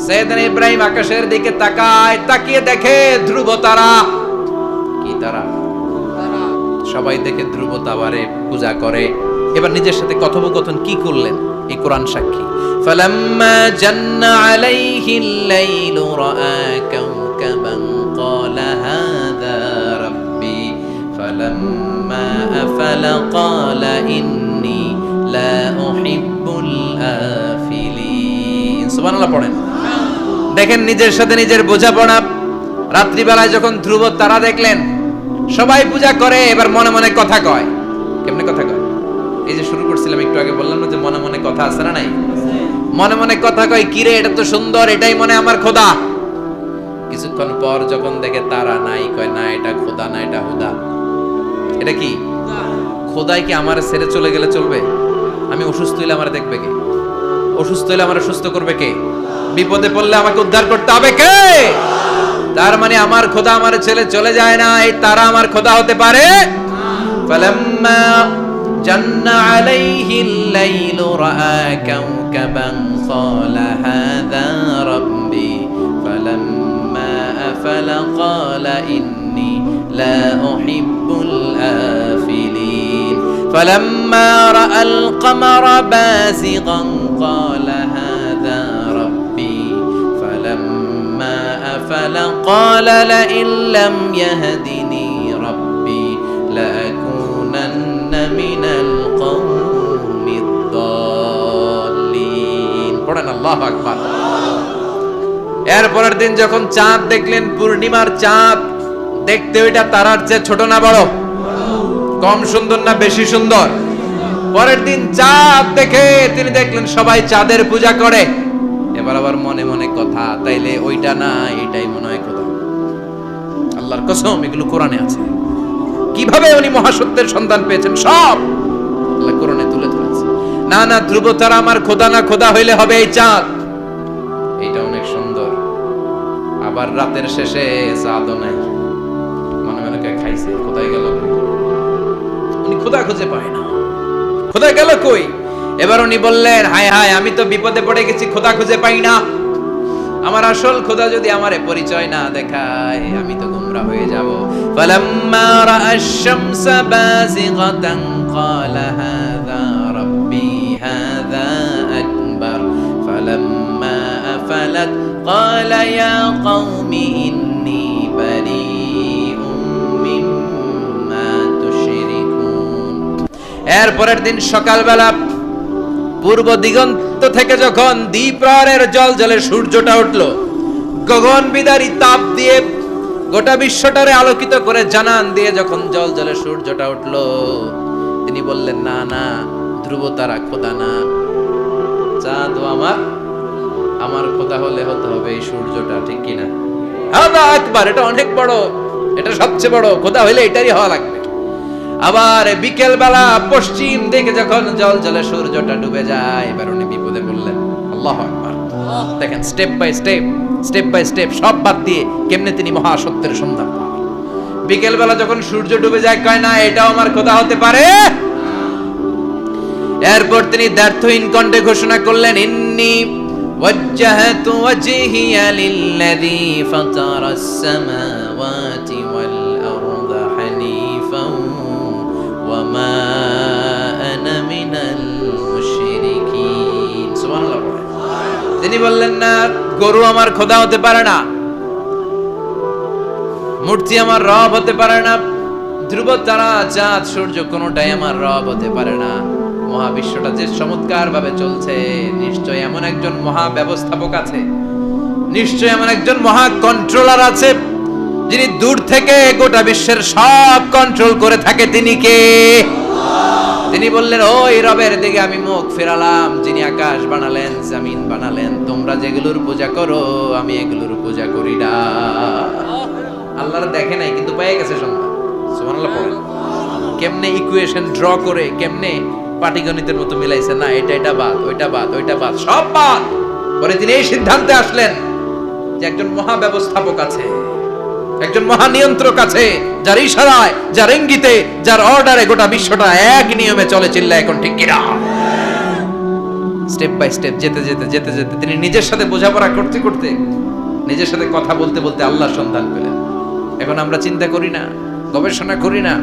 সাইয়েদনা ইব্রাহিম আকাশের দিকে তাকায়, তাকিয়ে দেখে ধ্রুব তারা। কি তারা? সবাই দেখে ধ্রুব তারারে পূজা করে। এবার নিজের সাথে কথোপকথন কি করলেন? এই কোরআন সাক্ষী। ফালাম্মা জান্না আলাইহিল লাইলু রাআ কাওকাবান ক্বালা হাযা রাব্বি ফালাম্মা আফালা ক্বালা ইন্নী লা উহিব্বুল আফিলিন। সুবহানাল্লাহ পড়েন। দেখেন নিজের সাথে নিজের বোঝাপড়া। রাত্রিবেলায় যখন ধ্রুব তারা দেখলেন সবাই পূজা করে, এবার মনে মনে কথা কয়। কেমনে কথা কয়? এই যে শুরু করছিলাম একটু আগে, বললাম না যে মনে মনে কথা আছে না নাই? মনে মনে কথা কয়, কিরে এটা তো সুন্দর, এটাই মনে আমার খোদা। কিছুক্ষণ পর যখন দেখে তারা নাই, কয় না এটা খোদা না, এটা হুদা। এটা কি খোদাই? কি আমার ছেড়ে চলে গেলে চলবে? আমি অসুস্থ হইলে আমার দেখবে কে? অসুস্থ হইলে আমার সুস্থ করবে কে? বিপদে পড়লে আমাকে উদ্ধার করতে হবে কে? তার মানে আমার খোদা আমার ছেলে চলে যায় না, এই তারা আমার খোদা হতে পারে? ফালাম্মা জান্না আলাইহিল লাইলু রাআ কাওকাবান ক্বালা হাযা রাব্বি ফালাম্মা আফালা ক্বালা ইন্নী লা উহিব্বুল আফিলিন ফালাম্মা রাআল কমারা বাযিগান ক্বালা হাযা রাব্বি ফালাম্মা আফালা ক্বালা লাইন লাম ইয়াহদিনি রাব্বি লাআকুনান্না মিনাল কওমিদ দাল্লিন। পড়েন আল্লাহু আকবার। এরপরের দিন যখন চাঁদ দেখলেন, পূর্ণিমার চাঁদ, দেখতে ওইটা তারার চেয়ে ছোট না বড়? কম সুন্দর না বেশি সুন্দর? পরের দিন চাঁদ দেখে তিনি দেখলেন সবাই চাঁদের পূজা করে। এবার আবার মনে মনে কথা, তাইলে ওইটা না এটাই মনে হয় খোদা। আল্লাহর কসম এগুলো কোরআনে আছে। কিভাবে উনি মহাসত্যের সন্ধান পেয়েছেন সব আল্লাহ কোরআনে তুলে ধরেছে। না না, ধ্রুব তারা আমার খোদা না, খোদা হইলে হবে এই চাঁদ। এইটা অনেক সুন্দর। আবার রাতের শেষে চাঁদও নাই, মনে মনে খাইছে, কোথায় গেল? উনি খোদা খুঁজে পায় না, খোদা গেল কই? এবার উনি বললেন, হায় হায়, আমি তো বিপদে পড়ে গেছি, খোদা খুঁজে পাই না। আমার আসল খোদা যদি আমারে পরিচয় না দেখায়, আমি তো গুমরা হয়ে যাব। ফালাম্মা রাআশ শামসা বাযিগাতান ক্বালা হাযা রাব্বি হাযা আকবার ফালাম্মা আফালাত ক্বালা ইয়া কওমি ইন্নী বারীউম মিম্মা তুশরিকুন। এরপরের দিন সকালবেলা পূর্ব দিগন্ত থেকে যখন দ্বিপ্রহরের জলজলে সূর্যটা উঠলো, গগন বিদারী তাপ দিয়ে গোটা বিশ্বটারে আলোকিত করে জানান দিয়ে যখন জলজলে সূর্যটা উঠলো, তিনি বললেন, না না, ধ্রুব তারা খোদা না, চাঁদ আমার খোদা হলে হতে হবে এই সূর্যটা, ঠিক কিনা? হাদা আকবার, এটা অনেক বড়, এটা সবচেয়ে বড়, খোদা হইলে এটারই হওয়া লাগবে। আবার বিকেল বেলা পশ্চিম দিকে যখন জলজলে সূর্যটা ডুবে যায়, এবার উনি বিপদে পড়লেন। আল্লাহু আকবার। দেখেন স্টেপ বাই স্টেপ সব বাদ দিয়ে কেমনে তিনি মহাসত্যের সন্ধান পান। বিকেল বেলা যখন সূর্য ডুবে যায়, কয় না এটাও আমার খোদা হতে পারে। এরপর তিনি দ্ব্যর্থহীন কণ্ঠে ঘোষণা করলেন, ইন্নী ওয়াজ্জাহতু ওয়াজহিয়া লিল্লাযী ফাতারাস সামাওয়াতি ওয়াল আরদা হানিফান ওয়া মা আনা মিনাল মুশরিকিন। সুবহানাল্লাহ। তিনি বললেন, না, গরু আমার খোদা হতে পারে না, মূর্তি আমার রব হতে পারে না, ধ্রুব তারা চাঁদ সূর্য কোনটাই আমার রব হতে পারে না। মহাবিশ্বটা যে চমৎকার ভাবে চলছে, নিশ্চয় এমন একজন মহা ব্যবস্থাপক আছে, নিশ্চয় এমন একজন মহা কন্ট্রোলার আছে, যিনি দূর থেকে গোটা বিশ্বের সব কন্ট্রোল করে থাকে। তিনি কে? তিনি বললেন, ওই রবের দিকে আমি মুখ ফেরালাম, যিনি আকাশ বানালেন, জমিন বানালেন। তোমরা যেগুলোর পূজা করো, আমি এগুলোর পূজা করি না। আল্লাহর দেখে নাই, কিন্তু পেয়ে গেছে সন্ধান। সুবহানাল্লাহ পড়েন। কেমনে ইকুয়েশন ড্র করে, কেমনে পাটিগণিতের মতো মিলাইছে, না এটা বাদ, ওইটা বাদ, ওইটা বাদ, সব বাদ। পরে তিনি এই সিদ্ধান্তে আসলেন যে একজন মহা ব্যবস্থাপক আছে, একজন মহা নিয়ন্ত্রক আছে, যার ইশারায়, যার ইঙ্গিতে, যার অর্ডারে গোটা বিশ্বটা এক নিয়মে চলে। চিল্লা এখন ঠিক কিনা? স্টেপ বাই স্টেপ যেতে যেতে তিনি নিজের সাথে বোঝাপড়া করতে করতে, নিজের সাথে কথা বলতে বলতে আল্লাহর সন্ধান পেলেন। এখন আমরা চিন্তা করি না, গবেষণা করি না,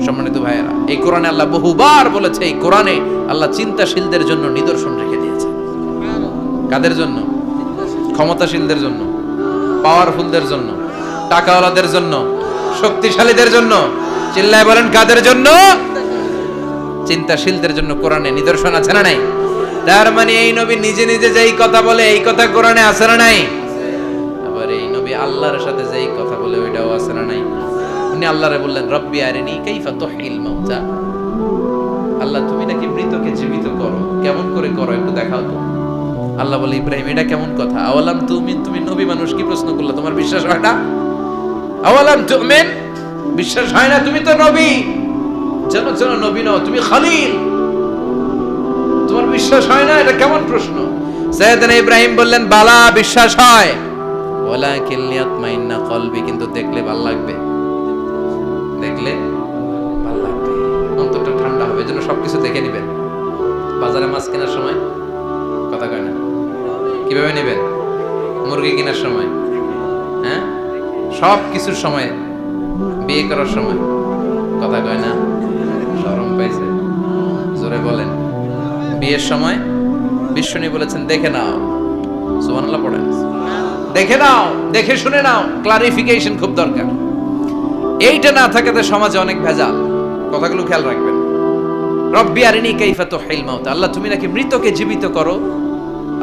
সম্মানিত ভাইয়েরা, এই কোরআনে আল্লাহ বহুবার বলেছে, এই কোরআনে আল্লাহ চিন্তাশীলদের জন্য নিদর্শন রেখে দিয়েছে। কাদের জন্য? ক্ষমতাশীলদের জন্য, পাওয়ারফুলদের জন্য, টাকাওয়ালাদের জন্য, শক্তিশালীদের জন্য। চিল্লায় বলেন কাদের জন্য? চিন্তাশীলদের জন্য কোরআনে নিদর্শন আছে না নাই? তার মানে এই নবী নিজে নিজে যেই কথা বলে এই কথা কোরআনে আছে না নাই? আবার এই নবী আল্লাহর সাথে যেই কথা বলে ওইটাও আছে না নাই? উনি আল্লাহরে বললেন, রব্বি আরিনি কাইফা তুহিল মাউতা, আল্লাহ তুমি নাকি মৃতকে জীবিত করো, কেমন করে করো একটু দেখাও তো। আল্লাহ বলে, ইব্রাহিম এটা কেমন কথা? আওয়ালাম তুমিন, তুমি নবী মানুষ কি প্রশ্ন করলা, তোমার বিশ্বাস হয় না? আওয়ালাম তুমিন, বিশ্বাস হয় না? তুমি তো নবী, জানো জানো নবী নও, তুমি খলিল, তোমার বিশ্বাস হয় না? এটা কেমন প্রশ্ন? সাইয়েদনা ইব্রাহিম বললেন, বালা বিশ্বাস হয়, ওয়ালাকিন লিয়াতমাইন্না কলবি, কিন্তু দেখলে ভালো লাগবে, দেখলে ভালো লাগবে, অন্তরটা ঠান্ডা হবে। এজন্য সবকিছু দেখে নেবেন। বাজারে মাছ কেনার সময় কথা কয় না, কিভাবে নেবেন? মুরগি কেনার সময়, হ্যাঁ, সব কিছুর সময়, বিয়ে করার সময় কথা কয় না, শরম পাইছে, জোরে বলেন। বিয়ের সময় বিশ্বনী বলেছেন, দেখে নাও, সুবহানাল্লাহ পড়েন, দেখে নাও, দেখে শুনে নাও, ক্লারিফিকেশন খুব দরকার। এইটা না থাকাতে সমাজে অনেক ভেজাল। কথাগুলো খেয়াল রাখবেন। রব্বি আরিনি কাইফা তুহিল মাউত, আল্লাহ তুমি নাকি মৃতকে জীবিত করো।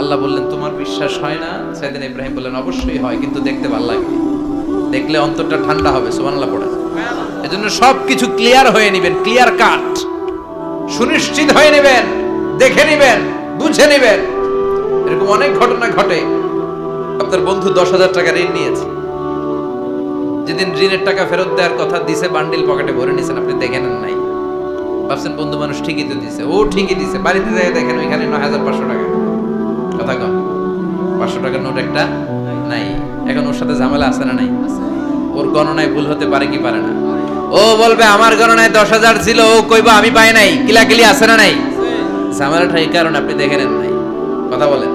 আল্লাহ বললেন, তোমার বিশ্বাস হয় না? সাইয়েদনা ইব্রাহিম বললেন, অবশ্যই হয়, কিন্তু দেখতে ভালো লাগবে, দেখলে অন্তরটা ঠান্ডা হবে। সুবহানাল্লাহ পড়েন। এজন্য সবকিছু ক্লিয়ার হয়ে নেবেন, ক্লিয়ার কাট, সুনিশ্চিত হয়ে নেবেন, দেখে নেবেন, বুঝে নেবেন। এরকম অনেক ঘটনা ঘটে। আপনার বন্ধু 10,000 টাকা ঋণ নিয়েছে, যেদিন ঋণের টাকা ফেরত দেওয়ার কথা দিছে, বান্ডিল পকেটে ভরে নিয়েছেন, আপনি দেখে নেন নাই, ভাবছেন বন্ধু মানুষ ঠিকই তো দিছে, ও ঠিকই দিছে, বাড়িতে যাই দেখেন ওইখানে 9,500 টাকা। কথা কন, 500 টাকার নোট একটা নাই। এখন ওর সাথে ঝামেলা আছে না নাই? ওর গণনায় ভুল হতে পারে কি পারে না? ও বলবে আমার গণনায় 10,000 ছিল, ও কইবা আমি পাই নাই, কিলাকিলি আছে না নাই? ঝামেলাটা এই কারণে আপনি দেখে নেন নাই। কথা বলেন।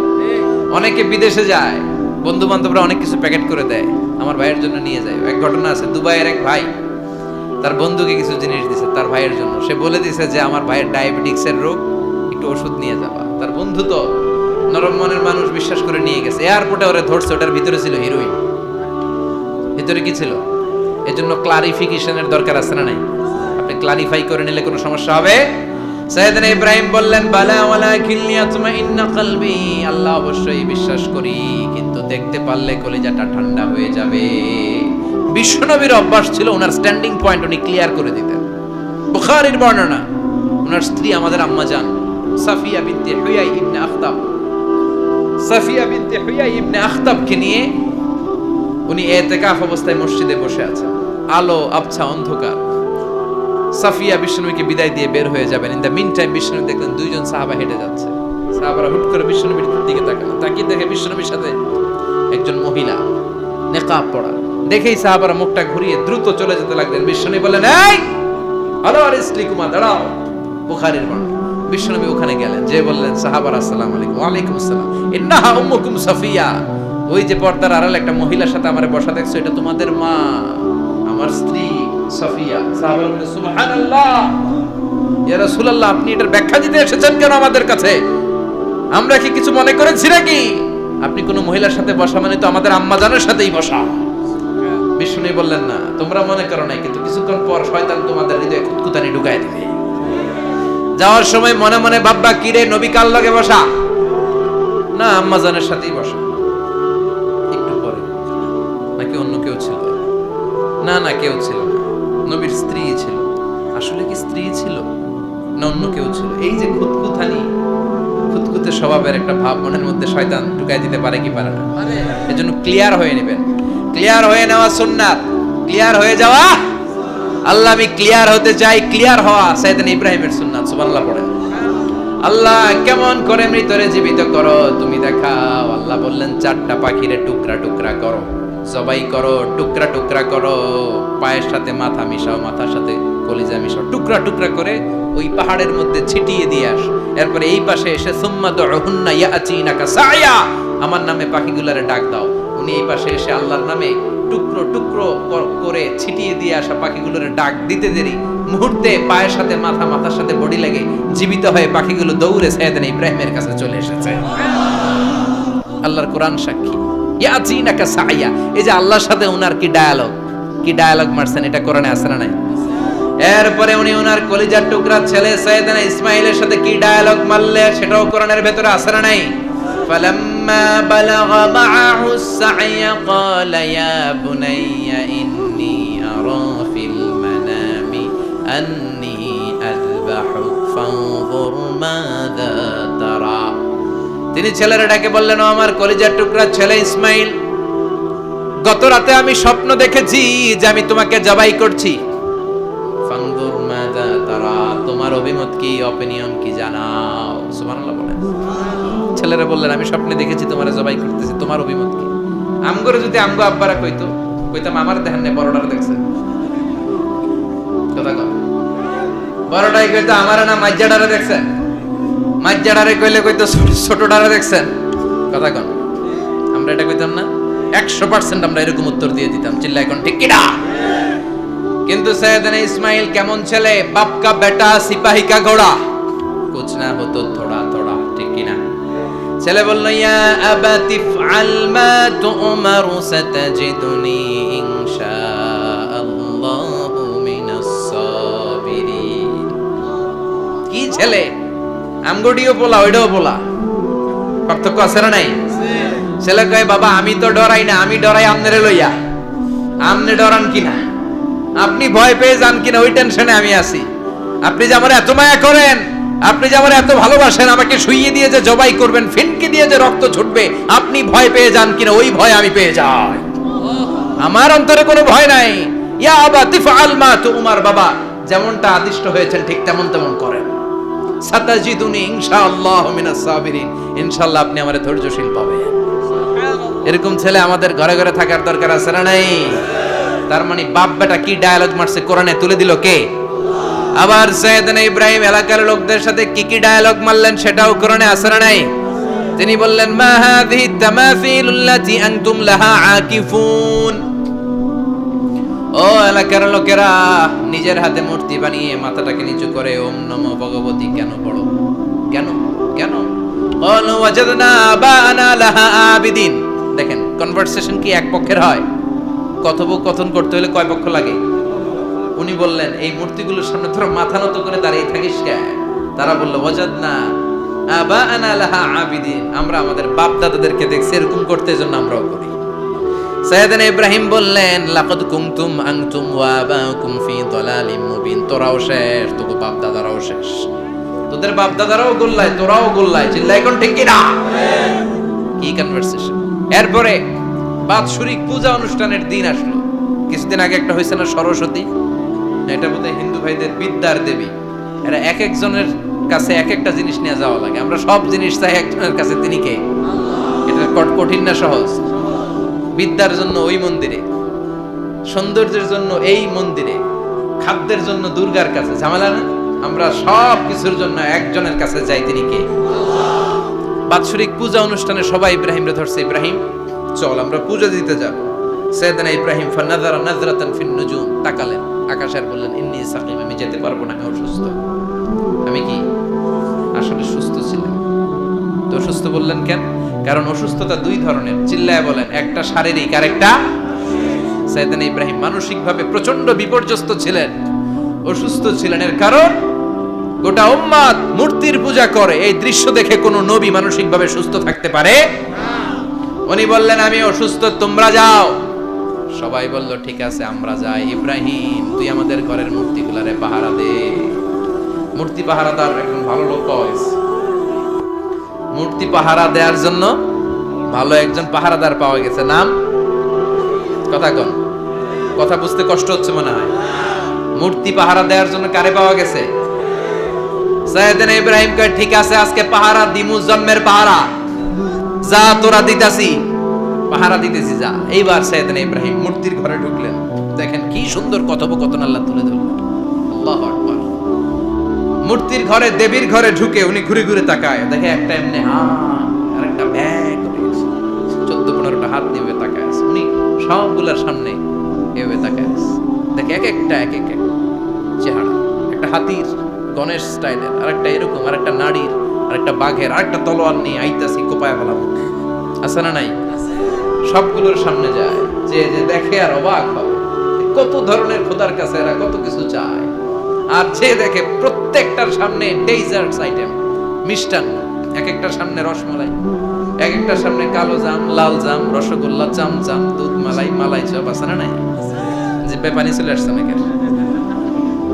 অনেকে বিদেশে যায়, বন্ধু বান্ধবরা অনেক কিছু প্যাকেট করে দেয়, আমার ভাইয়ের জন্য নিয়ে যায়। এক ঘটনা আছে, দুবাইয়ের এক ভাই তার বন্ধুকে কিছু জিনিস দিছে তার ভাইয়ের জন্য। সে বলে দিছে যে আমার ভাইয়ের ডায়াবেটিক্সের রোগ, একটু ওষুধ নিয়ে যাবা। তার বন্ধু তো নরম মনের মানুষ, বিশ্বাস করে নিয়ে গেছে। এয়ারপোর্টে ওরে ধরছে, ওটার ভিতরে ছিল হিরোইন। ভিতরে কি ছিল? এজন্য ক্লারিফিকেশনের দরকার আছে না নাই? আপনি ক্লারিফাই করে নিলে কোনো সমস্যা হবে? সাইয়েদনা ইব্রাহিম বললেন, বালা ওয়ালাকিন লিয়াতমাইন্না কলবি, আল্লাহ অবশ্যই বিশ্বাস করি, কিন্তু দেখতে পারলে কলিজাটা ঠান্ডা হয়ে যাবে। বিশ্বনবীর অভ্যাস ছিল, ওনার স্ট্যান্ডিং পয়েন্ট উনি ক্লিয়ার করে দিতেন। বুখারীর বর্ণনা, ওনার স্ত্রী আমাদের আম্মা জান সাফিয়া বিনতে হুয়াই ইবনে আখতাব, সাফিয়া বিনতে হুয়াই ইবনে আখতাবকে নিয়ে উনি ইতিকাফ অবস্থায় মসজিদে বসে আছেন। আলো আবছা অন্ধকার। সাফিয়া বিশ্বনবীকে বিদায় দিয়ে বের হয়ে যাবেন। ইন দ্য মিন টাইম বিশ্বনবী দেখলেন দুইজন সাহাবা হেঁটে যাচ্ছে। সাহাবারা হুট করে বিশ্বনবীর দিকে তাকালেন, তাকিয়ে দেখে বিশ্বনবীর সাথে একজন মহিলা, নেকাব পরা। দেখেই সাহাবারা মুখটা ঘুরিয়ে দ্রুত চলে যেতে লাগলেন। বিশ্বনবী বললেন, এই আলো আরিসলিকুমা, দাঁড়াও। বুখারীর বর্ণনা। বিশ্বনবী ওখানে গেলেন, যে বললেন, সাহাবারা আসসালামু আলাইকুম। ওয়া আলাইকুম আসসালাম। ইন্নাহা উম্মুকুম সাফিয়া, ওই যে পর্দার আড়ালে একটা মহিলার সাথে আমারে বসা দেখছো, এটা তোমাদের মা, আমার স্ত্রী সাফিয়া। সাহাবারা বললেন, সুবহানাল্লাহ, ইয়া রাসূলুল্লাহ, আপনি এটার ব্যাখ্যা দিতে এসেছেন কেন আমাদের কাছে? আমরা কি কিছু মনে করেছি নাকি? আপনি কোন মহিলার সাথে বসা মানে তো আমাদের আম্মা জানের সাথেই বসা। বিষ্ণু বললেন, না, তোমরা মনে করো নাই, কিন্তু কিছুক্ষণ পর শয়তান তোমাদের হৃদয়ে খুঁতখুঁতানি ঢুকায় দিবে। যাওয়ার সময় মনে মনে ভাববা, কি রে, নবী কার লগে বসা? না, আম্মা জানের সাথেই বসা। একটু পরে, নাকি অন্য কেউ ছিল? না না, কেউ ছিল না, নবীর স্ত্রী ছিল। আসলে কি স্ত্রী ছিল না অন্য কেউ ছিল? এই যে খুঁতখুঁতানি, খুঁতখুঁতে স্বভাবের একটা ভাব মনের মধ্যে শয়তান ঢুকাই দিতে পারে কি পারে না? এজন্য ক্লিয়ার হয়ে নেবেন। ক্লিয়ার হয়ে নেওয়া সুন্নাত, ক্লিয়ার হয়ে যাওয়া। আল্লাহ, আমি ক্লিয়ার হতে চাই, ক্লিয়ার হওয়া সাইয়েদনা ইব্রাহিমের সুন্নাত। সুবহানাল্লাহ পড়েন। আল্লাহ, কেমন করে মৃতরে জীবিত করো তুমি দেখাও। আল্লাহ বললেন, 4টা পাখিরে টুকরা টুকরা করো, জবাই করো, টুকরা টুকরা করো, পায়ের সাথে মাথা মিশাও, মাথার সাথে কলিজা মিশাও, টুকরা টুকরা করে ওই পাহাড়ের মধ্যে ছিটিয়ে দিয়ে আস। এরপরে এই পাশে এসে সুম্মা দুহুন্না ইয়াতিনাকা সায়া, আমার নামে পাখিগুলারে ডাক দাও। উনি এই পাশে এসে আল্লাহর নামে টুকরো টুকরো করে ছিটিয়ে দিয়ে আসা পাখিগুলোর ডাক দিতে দেরি মুহূর্তে পায়ের সাথে মাথার সাথে বডি লেগে জীবিত হয়ে পাখিগুলো দৌড়ে সাইয়েদনা ইব্রাহিমের কাছে চলে এসেছে। আল্লাহর কোরআন সাক্ষী। ইয়াজিনাকা সাইয়া, এই যে আল্লাহর সাথে উনার কি ডায়ালগ মারছেন, এটা কোরআনে আছে না নাই? এরপরে উনি ওনার কলিজার টুকরা ছেলে সাইয়েদনা ইসমাইলের সাথে কি ডায়ালগ মারলে সেটাও কোরআনের ভেতরে আছে না নাই? ফালাম্মা বালাগা মাআহু সাইয়া ক্বালা ইয়া বুনাইয়া ইন্নী আরা ফিল মানামি আন্নী আযবাহুক ফানজুর মাযা তারা। তিনি ছেলের ডাকে বললেন, ও আমার কলিজার টুকরা ছেলে ইসমাইল, গত রাতে আমি স্বপ্ন দেখেছি যে আমি তোমাকে জবাই করছি। ফানজুর মাযা তারা, তোমার অভিমত কি, অপিনিয়ন কি জানাও। সুবহানাল্লাহ বলেন। ছেলেরা বললেন, আমি স্বপ্নে দেখেছি তোমারে জবাই করতেছি, তোমার অভিমত কি? আমগরে যদি আমগো আব্বারা কইতাম আমার দেখেন না বড়টারে দেখছেন, কথা কও, বড়টাই কইতো আমার না মাজ্জাডারে দেখছেন, মাজ্জাডারে কইলে কইতো ছোটটারে দেখছেন, কথা কন। আমরা এটা কইতাম না? 100% আমরা এরকম উত্তর দিয়ে দিতাম, চিল্লায় কোন ঠিক কিনা? কিন্তু সাইয়েদনা ইসমাইল কেমন ছেলে, বাপ কা বেটা সিপাহি কা ঘোড়া, কুছ না হতো থোড়া থোড়া, ঠিক কিনা? ছেলে বলল, ইয়া আবাতি ফআল মা তুমারু সাতাজিদুনি ইনশাআল্লাহু মিনাস সাবিরিন। কি ছেলে, আমগডিও বলা ওইটাও বলা, পার্থক্য আছে না নাই? ছেলে কয়, বাবা আমি তো ডরাই না, আমি ডরাই আমনেরে লইয়া, আমনে ডরান কিনা, আপনি ভয় পেয়ে যান কিনা ওই টেনশনে আমি আছি। আপনি যে আমার এত মায়া করেন, আপনি যে আমার এত ভালোবাসেন, আমাকে শুইয়ে দিয়ে যে জবাই করবেন, ফিনকে দিয়ে যে রক্ত ছুটবে, আপনি ভয় পেয়ে যান কিনা ওই ভয় আমি পেয়ে যাই। আমার অন্তরে কোনো ভয় নাই। ইয়া আবাতি ফাআল মা তুমার, বাবা যেমনটা আদিষ্ট হয়েছেন ঠিক তেমন করেন। সাতাজিদুনি ইনশাআল্লাহু মিনাস সাবিরিন, ইনশাআল্লাহ আপনি আমারে ধৈর্যশীল পাবেন। এরকম ছেলে আমাদের ঘরে ঘরে থাকার দরকার আছে না নাই? তার মানে বাপ বেটা কি ডায়ালগ মারছে কোরআনে তুলে দিল কে? আবার সাইয়েদনা ইব্রাহিম এলাকার লোকদের সাথে কি ডায়ালগ মারলেন সেটাও কোরআনে আছে না নাই? তিনি বললেন, মা হাযিহি তামাসিলুল্লাতী আনতুম লাহা আকিফুন। ও এলাকার লোকেরা, নিজের হাতে মূর্তি বানিয়ে মাথাটাকে নিচু করে ওম নমো ভগবতী কেন পড়ো? কেন কেন? ক্বালু ওয়াজাদনা আবানা লাহা আবিদিন। দেখেন কনভারসেশন কি এক পক্ষের হয়? কথোপকথন করতে হলে কয় পক্ষ লাগে? উনি বললেন, এই মূর্তিগুলোর সামনে তোরা মাথা নত করে দাঁড়িয়ে থাকিস কেন? তারা বলল, ওয়াজাদনা আবানা লাহা আবিদিন, আমরা আমাদের বাপ দাদাদেরকে দেখছি এরকম করতে, এজন্য আমরাও করি। সাইয়েদনা ইব্রাহিম বললেন, লাকাদ কুনতুম আনতুম ওয়া আবাউকুম ফি দালালিম মুবিন, তোরাও শেষ, তোকে বাপ দাদারাও শেষ, তোদের বাপ দাদারাও গোল্লায়, তোরাও গোল্লায়, চিল্লায় কোন ঠিক কিনা? কি কনভারসেশন। এরপরে বাৎসরিক পূজা অনুষ্ঠানের দিন আসলো। কিছুদিন আগে একটা হয়েছে না সরস্বতী, এটা বোধহয় হিন্দু ভাইদের বিদ্যার দেবী। এরা এক একজনের কাছে এক একটা জিনিস নিয়ে যাওয়া লাগে, আমরা সব জিনিস চাই একজনের কাছে, তিনি কে? এটা কঠিন না সহজ? বিদ্যার জন্য ওই মন্দিরে, সৌন্দর্যের জন্য এই মন্দিরে, খাদ্যের জন্য দুর্গার কাছে, ঝামেলা না? আমরা সব কিছুর জন্য একজনের কাছে যাই, তিনি কে? বাৎসরিক পূজা অনুষ্ঠানে সবাই ইব্রাহিমরে ধরছে, ইব্রাহিম চল আমরা পূজা দিতে যাব। সাইয়েদনা ইব্রাহিম ফানাযারা নাযরাতান ফিন নুজুম, তাকালেন আকাশে আর বললেন, ইন্নী সাকিম, আমি যেতে পারবো না, আমি অসুস্থ। আমি কি আসলে সুস্থ ছিলাম? তো অসুস্থ বললেন কেন? কারণ অসুস্থতা দুই ধরনের, চিল্লায় বলেন, একটা শারীরিক আর একটা। সাইয়েদনা ইব্রাহিম মানসিকভাবে প্রচন্ড বিপর্যস্ত ছিলেন, অসুস্থ ছিলেন। এর কারণ গোটা উম্মাত মূর্তির পূজা করে, এই দৃশ্য দেখে কোন নবী মানসিকভাবে সুস্থ থাকতে পারে না। উনি বললেন, আমি অসুস্থ, তোমরা যাও। সবাই বলল, ঠিক আছে আমরা যাই। ইব্রাহিম তুই আমাদের ঘরের মূর্তিগুলারে পাহারা দে। মূর্তি পাহারাদার একজন ভালো লোক হয়েছে, মূর্তি পাহারা দেওয়ার জন্য ভালো একজন পাহারাদার পাওয়া গেছে। নাম? কথা কন, কথা বুঝতে কষ্ট হচ্ছে মনে হয়। মূর্তি পাহারা দেওয়ার জন্য কারে পাওয়া গেছে? সাইয়েদনা ইব্রাহিম কয়, ঠিক আছে আজকে পাহারা দিমু, জন্মের পাহারা, যা তোরা দিতাছি, পাহারা দিতেছি যা। এইবার সাইয়েদনা ইব্রাহিম মূর্তির ঘরে ঢুকলেন। দেখেন কি সুন্দর কথোপকথন আল্লাহ তুলে ধরলেন। আল্লাহু আকবার। মূর্তির ঘরে, দেবীর ঘরে ঢুকে উনি ঘুরে ঘুরে তাকায়, দেখে একটা এমনি হাত আর একটা ব্যাগ, 14-15টা হাত নিয়ে তাকায় আছে। উনি সবগুলোর সামনে এভাবে তাকায় আছে। দেখে এক একটা চেহারা, একটা হাতির গণেশ স্টাইলের, আরেকটা এরকম, আরেকটা নারীর, আরেকটা বাঘের, আরেকটা তলোয়ার নিয়ে আইতাছি কোপায় ফেলাবো, আছে না নাই? সবগুলোর সামনে যায়, যে দেখে আর অবাক হয় কত ধরনের খোদার কাছে এরা কত কিছু চায়। আর যে দেখে প্রত্যেকটার সামনে ডেজার্টস আইটেম, মিষ্টান্ন, এক একটার সামনে রসমালাই, এক একটার সামনে কালো জাম, লাল জাম, রসগোল্লা, চামচাম, দুধ মালাই, মালাই চপ, আছে না নাই? জিব্বে পানি চলে আসছে নাকি?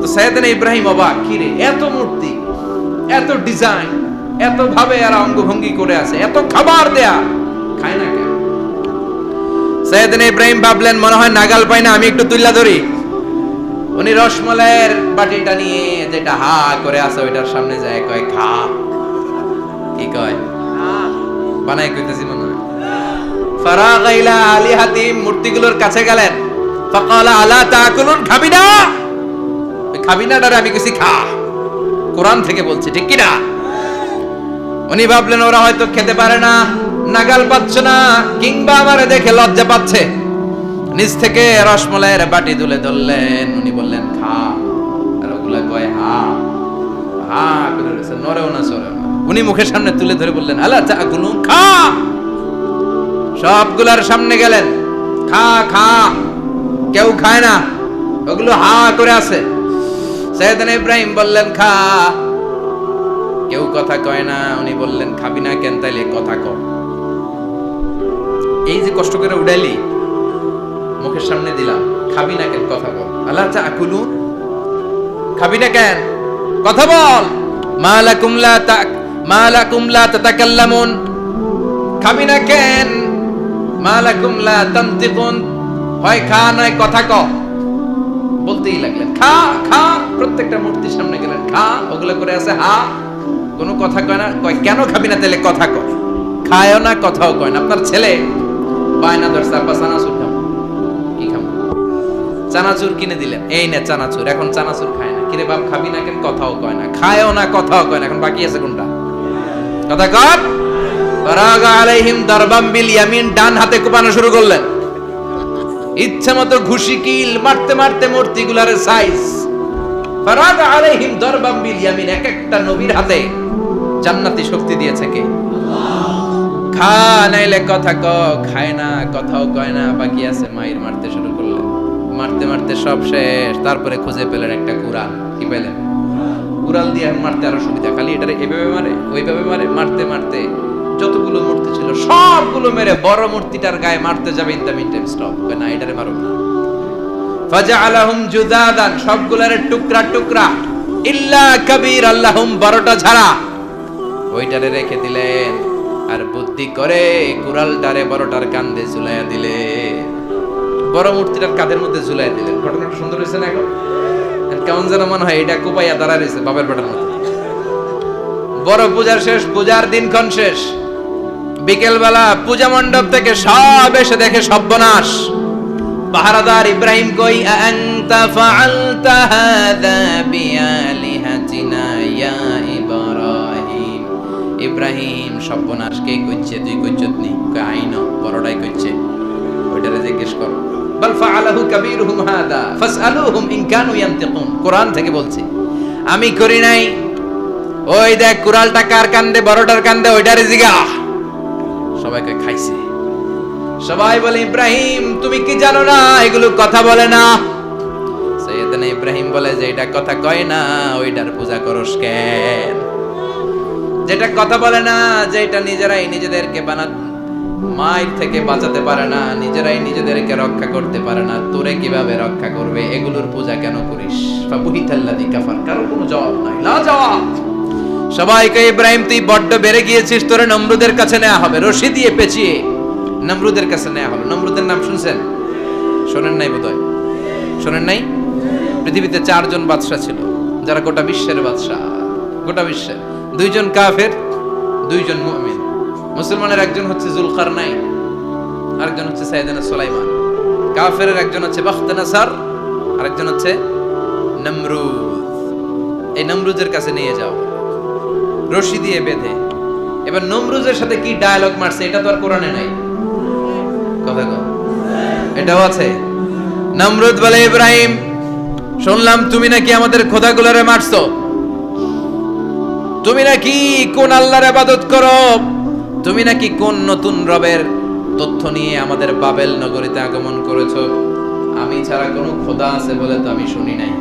তো সাইয়েদনা ইব্রাহিম অবাক, কি রে এত মূর্তি, এত ডিজাইন, এত ভাবে এরা অঙ্গভঙ্গি করে আছে, এত খাবার দেয়া, খায় না কেন? সাইয়েদনা ইব্রাহিম ভাবলেন মনে হয় নাগাল পাই না, আমি একটু তুল্লা ধরি। উনি রসমালাইয়ের বাটিটা নিয়ে যেটা হা করে আছে ওইটার সামনে যায়, কয় খা। কি কয়? বানাই কইতেছি মনে হয়। ফারাগা ইলা আলিহাতিম, মূর্তিগুলোর কাছে গেলেন। ফাকালা আলা তাকুলুন, খাবি না? খাবি না ডারে আমি কিছু খা, কোরআন থেকে বলছি, ঠিক কি না? উনি ভাবলেন ওরা হয়তো খেতে পারে না, নাগাল পাচ্ছে না, কিংবা আমারে দেখে লজ্জা পাচ্ছে। নিজ থেকে রসমালাইয়ের বাটি তুলে ধরলেন, উনি বললেন খা, আর ওগুলা কয় হা হা করে রয়েছে, নরেও না সরেও না। উনি মুখের সামনে তুলে ধরে বললেন আলা তাকুলুন, খা। সবগুলার সামনে গেলেন, খা খা, কেউ খায় না, ওগুলো হা করে আছে। সাইয়েদনা ইব্রাহিম বললেন খা, কেউ কথা কয় না। উনি বললেন খাবি না কেন? তাইলে কথা ক। এই যে কষ্ট করে উড়াইলি, মুখের সামনে দিলাম, খাবি না কেন? কথা বল। আলা তাকুলুন, খাবি না কেন? কথা বল। মালাকুম লা তাতাকাল্লামুন, খাবি না কেন? মালাকুম লা তানতিকুন, হয় খা নয় কথা ক। বলতেই লাগলেন খা খা, প্রত্যেকটা মূর্তির সামনে গেলেন, খা, ওগুলো করে আছে হা, কোনো কথা কয় না। কয় কেন খাবি না? তাহলে কথা কয়। খায়ও না, কথাও কয় না। আপনার ছেলে বায়না ধরছে, আব্বা চানাচুর খাবো। কি খাবো? চানাচুর কিনে দিলেন, এই নে চানাচুর। এখন চানাচুর খায় না। কিরে বাপ খাবি না কেন? কথাও কয় না। খায়ও না, কথাও কয় না। এখন বাকি আছে কোনটা? কথা কর। ফারাগা আলাইহিম দারবাম বিল ইয়ামিন, ডান হাতে কোপানো শুরু করলেন। ইচ্ছা মতো ঘুষি কিল মারতে মারতে মূর্তিগুলার সাইজ। ফারাগা আলাইহিম দারবাম বিল ইয়ামিন, এক একটা নবীর হাতে জান্নাতি শক্তি দিয়েছে কে? খা নাইলে কথা ক। খায় না, কথাও কয় না, বাকি আছে মাইর মারতে শুরু করলেন। মারতে মারতে সব শেষ। তারপরে খুঁজে পেলেন একটা কুড়াল। কি পেলেন? কুড়াল দিয়ে মারতে আরো সুবিধা, খালি এটারে এভাবে মারে, ওইভাবে মারে। মারতে মারতে যতগুলো মূর্তি ছিল সবগুলো মেরে বড় মূর্তিটার গায়ে মারতে যাবে, in the meantime stop, না এটারে মারো। ফাজআলাহুম জুদাদান, সবগুলোর টুকরা টুকরা, ইল্লা কাবীর আল্লাহুম, বড়টা ছাড়া ওইটারে রেখে দিলেন। আর বুদ্ধি করে কুড়ালটারে বড়টার কাঁধে ঝুলাইয়া দিলে, বড় মূর্তিটার কাঁধের মধ্যে ঝুলাইয়া দিলেন। ঘটনাটা সুন্দর হয়েছে না? এখন কেমন যেন মনে হয় এটা কোপাইয়া দাঁড়া রয়েছে বাবার বেটার মতো। বড় পূজার শেষ, পূজার দিনক্ষণ শেষ। বিকেল বেলা পূজা মণ্ডপ থেকে সব এসে দেখে সর্বনাশ। পাহারাদার ইব্রাহিম কই, আনতা ফাআলতা হাযা বিআলিহাতিনা ইয়া ইব্রাহিম। ইব্রাহিম সর্বনাশ কে কইছে? তুই কইছত নি? কই আইনো, বড়টাই কইছে। ওইটারে জিজ্ঞেস করো। বাল ফাআলাহু কাবীরুহুম হাযা ফাসআলুহুম ইন কানু ইয়ানতিকুন, কোরআন থেকে বলছি, আমি করি নাই। ওই দেখ কুড়ালটা কার কান্দে? বড়টার কান্দে, ওইটারে জিগা। সবাইকে খাইছে। সবাই বলে ইব্রাহিম তুমি কি জানো না এগুলো কথা বলে না? সাইয়েদনা ইব্রাহিম বলে যে এটা কথা কয় না, ওইটার পূজা করস কেন? যেটা কথা বলে না, যেটা নিজেরাই নিজেদেরকে মায়ের থেকে বাঁচাতে পারে না, নিজেরাই নিজেদেরকে রক্ষা করতে পারে না, তোরে কিভাবে রক্ষা করবে? এগুলোর পূজা কেন করিস? ফাবুহিতাল্লাযী কাফার, কারো কোনো জবাব নাই, লা জবাব। সবাইকে ইব্রাহিম তুই বড্ড বেড়ে গিয়েছিস, তোরে নমরুদের কাছে নেওয়া হবে, রশি দিয়ে পেঁচিয়ে নমরুদের কাছে নেওয়া হলো। নমরুদের নাম শুনছেন? শোনেন নাই বোধহয়? শোনেন নাই? পৃথিবীতে 4 জন বাদশা ছিল, যারা গোটা বিশ্বের বাদশা। গোটা বিশ্বের 2 জন কাফের, 2 জন মুমিন। মুসলমানের একজন হচ্ছে যুলকারনাইন, আরেকজন হচ্ছে সাইয়েদনা সুলাইমান। কাফেরের একজন হচ্ছে বাখতানাসার, আরেকজন হচ্ছে নমরুদ। এই নমরুদের কাছে নিয়ে যাও, রশি দিয়ে বেঁধে। এবার নমরুদের সাথে কি ডায়ালগ মারছে এটা তো আর কোরআনে নাই। কথা কও, এটাও আছে। নমরুদ বলে, ইব্রাহিম শুনলাম তুমি নাকি আমাদের খোদাগুলোরে মারছো, তুমি নাকি কোন আল্লাহর ইবাদত করো, তুমি নাকি কোন নতুন রবের তথ্য নিয়ে আমাদের বাবেল নগরীতে আগমন করেছো। আমি ছাড়া কোনো খোদা আছে বলে তো আমি শুনি নাই,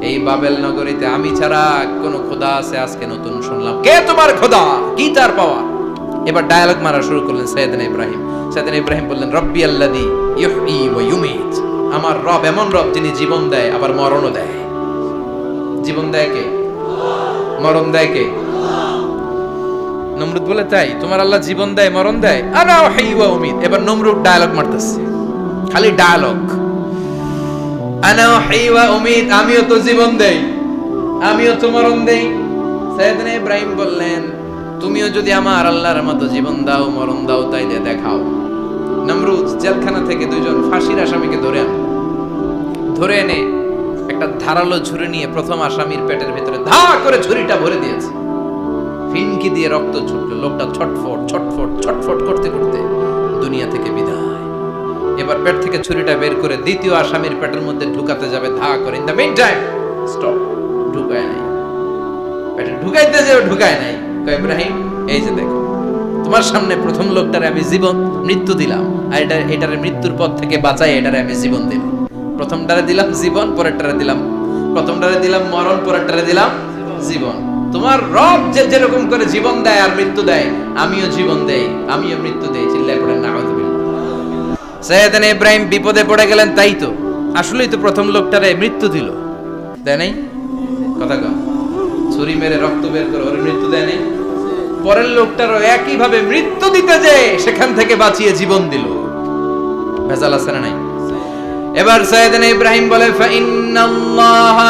এই বাবেল নগরীতে আমি ছাড়া কোনো খোদা আছে আজকে নতুন শুনলাম। কে তোমার খোদা, কি তার পাওয়া? এবার ডায়ালগ মারা শুরু করলেন সাইয়েদনা ইব্রাহিম। সাইয়েদনা ইব্রাহিম বললেন, রব্বি আল্লাযী ইউহয়ী ওয়া ইউমীত, আমার রব এমন রব যিনি জীবন দেয় আবার মরণও দেয়। জীবন দেয় কে? মরণ দেয় কে? নমরুদ বলে, তাই তোমার আল্লাহ জীবন দেয় মরণ দেয়? আনা উহয়ী ওয়া উমীত। এবার নমরুদ ডায়ালগ মারতেছে, খালি ডায়ালগ। আনা উহয়ী ওয়া উমীত, আমিও তো জীবন দেই, আমিও তো মরণ দেই। সাইয়েদনা ইব্রাহিম বললেন, তুমিও যদি আমার আল্লাহর মতো জীবন দাও মরণ দাও তাইলে দেখাও। নমরুদ জেলখানা থেকে দুইজন ফাঁসির আসামিকে ধরে এনে একটা ধারালো ছুরি নিয়ে প্রথম আসামির পেটের ভিতরে ধা করে ছুরিটা ভরে দিয়েছে। ফিনকি দিয়ে রক্ত ছুটলো, লোকটা ছটফট ছটফট ছটফট করতে করতে দুনিয়া থেকে বিদায়। এবার পেট থেকে ছুরিটা বের করে দ্বিতীয় আসামির পেটের মধ্যে ঢুকাতে যাবে ধা করে। In the meantime stop, ঢুকায় নাই, পেটে ঢুকাইতে যাবে ঢুকায় নাই। কয়, ইব্রাহিম এই যে দেখো, তোমার সামনে প্রথম লোকটারে আমি জীবন মৃত্যু দিলাম, আর এটারে মৃত্যুর পথ থেকে বাঁচাই এটারে আমি জীবন দিলাম। প্রথমটারে দিলাম জীবন, পরেরটারে দিলাম, প্রথমটারে দিলাম মরণ, পরেরটারে দিলাম জীবন। তোমার রব যে যেরকম করে জীবন দেয় আর মৃত্যু দেয়, আমিও জীবন দেই আমিও মৃত্যু দেই। চিল্লায় পড়েন নাউযুবিল্লাহ। সাইয়েদনা ইব্রাহিম বিপদে পড়ে গেলেন। তাই তো, আসলেই তো প্রথম লোকটারে মৃত্যু দিল, দেয় নাই? কথা কম, ছুরি মেরে রক্ত বের করে ওর মৃত্যু দেয় নাই? পরের লোকটারও একই ভাবে মৃত্যু দিতে যে সেখান থেকে বাঁচিয়ে জীবন দিল। ভেজাল আছে না নাই? এবার সাইয়েদনা ইব্রাহিম বলে, ফাইন্নাল্লাহা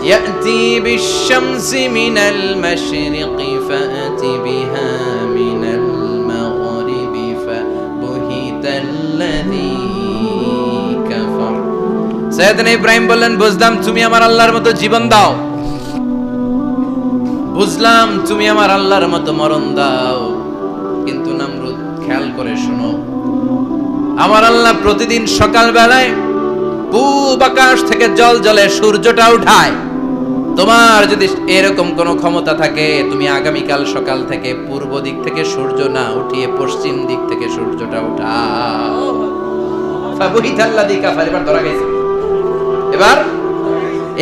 ইয়াতি বিশ-শামসি মিনাল মাশরিকি ফাআতি বিহা মিনাল মাগরিবি ফাবুহিতাল্লাযী কাফার। সাইয়েদনা ইব্রাহিম বললেন, বুঝলাম তুমি আমার আল্লাহর মতো জীবন দাও, বুঝলাম তুমি আমার আল্লাহর মতো মরণ দাও, কিন্তু নমরুদ খেয়াল করে শোনো, আমার আল্লাহ প্রতিদিন সকাল বেলায় পূব আকাশ থেকে জল জলে সূর্যটা উঠায়। তোমার যদি এরকম কোনো ক্ষমতা থাকে, তুমি আগামীকাল সকাল থেকে পূর্ব দিক থেকে সূর্য না উঠিয়ে পশ্চিম দিক থেকে সূর্যটা উঠাও। ফাবুহিতাল্লাযী কাফার। এবার ধরা গেছে,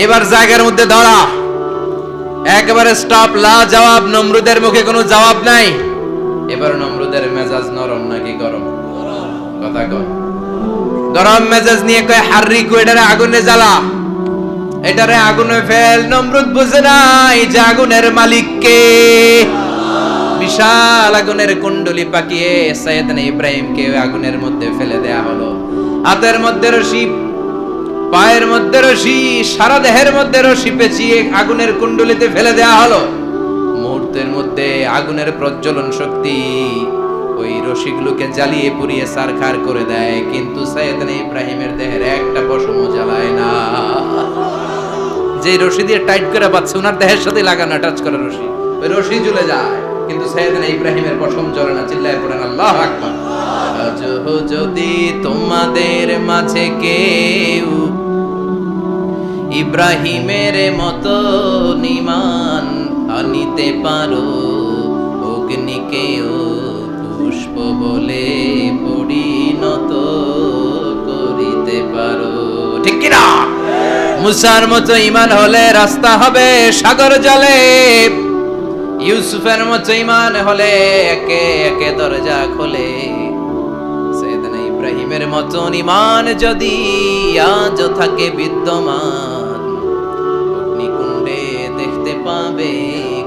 এবার জায়গার মধ্যে ধরা, একেবারে স্টপ, লা জবাব। নমরুদের মুখে কোনো জবাব নাই। এবার নমরুদের মেজাজ নরম নাকি গরম? কথা কয়। গরম মেজাজ নিয়ে কয়, হাররিকু, এটারে আগুনে জ্বালা, এটারে আগুনে ফেল। নমরুদ বুঝে নাই যে আগুনের মালিক কে। বিশাল আগুনের কুণ্ডলি পাকিয়ে সাইয়েদনা ইব্রাহিমকে আগুনের মধ্যে ফেলে দেয়া হলো। হাতের মধ্যে রশি, পায়ের মধ্যে রশি, সারা দেহের মধ্যে রশি পেঁচিয়ে আগুনের কুণ্ডলিতে ফেলে দেয়া হলো। মুহূর্তের মধ্যে আগুনের প্রজ্বলন শক্তি ওই রশিগুলোকে জ্বালিয়ে পুড়িয়ে ছারখার করে দেয়, কিন্তু সাইয়েদনা ইব্রাহিমের দেহের একটা পশমও জ্বালায় না। যে রশি দিয়ে টাইট করে বাঁধছে, ওনার দেহের সাথে লাগানো টাচ করা রশি, ওই রশি জ্বলে যায়, কিন্তু সাইয়েদনা ইব্রাহিমের পশম জ্বলে না। চিল্লায় পড়েন আল্লাহু আকবার। আজ যদি তোমাদের মাঝে কেউ ইব্রাহিমের মতো ঈমান আনিতে পারো, অগ্নিকেও পুষ্প বলে পরিণত করিতে পারো, ঠিক কি না? মুসার মতো ঈমান হলে রাস্তা হবে সাগর জলে, ইউসুফের মতো ঈমান হলে একে একে দরজা খোলে। সাইয়েদনা ইব্রাহিমের মতো ঈমান যদি আজ থাকে বিদ্যমান, অগ্নিকুণ্ডে দেখতে পাবে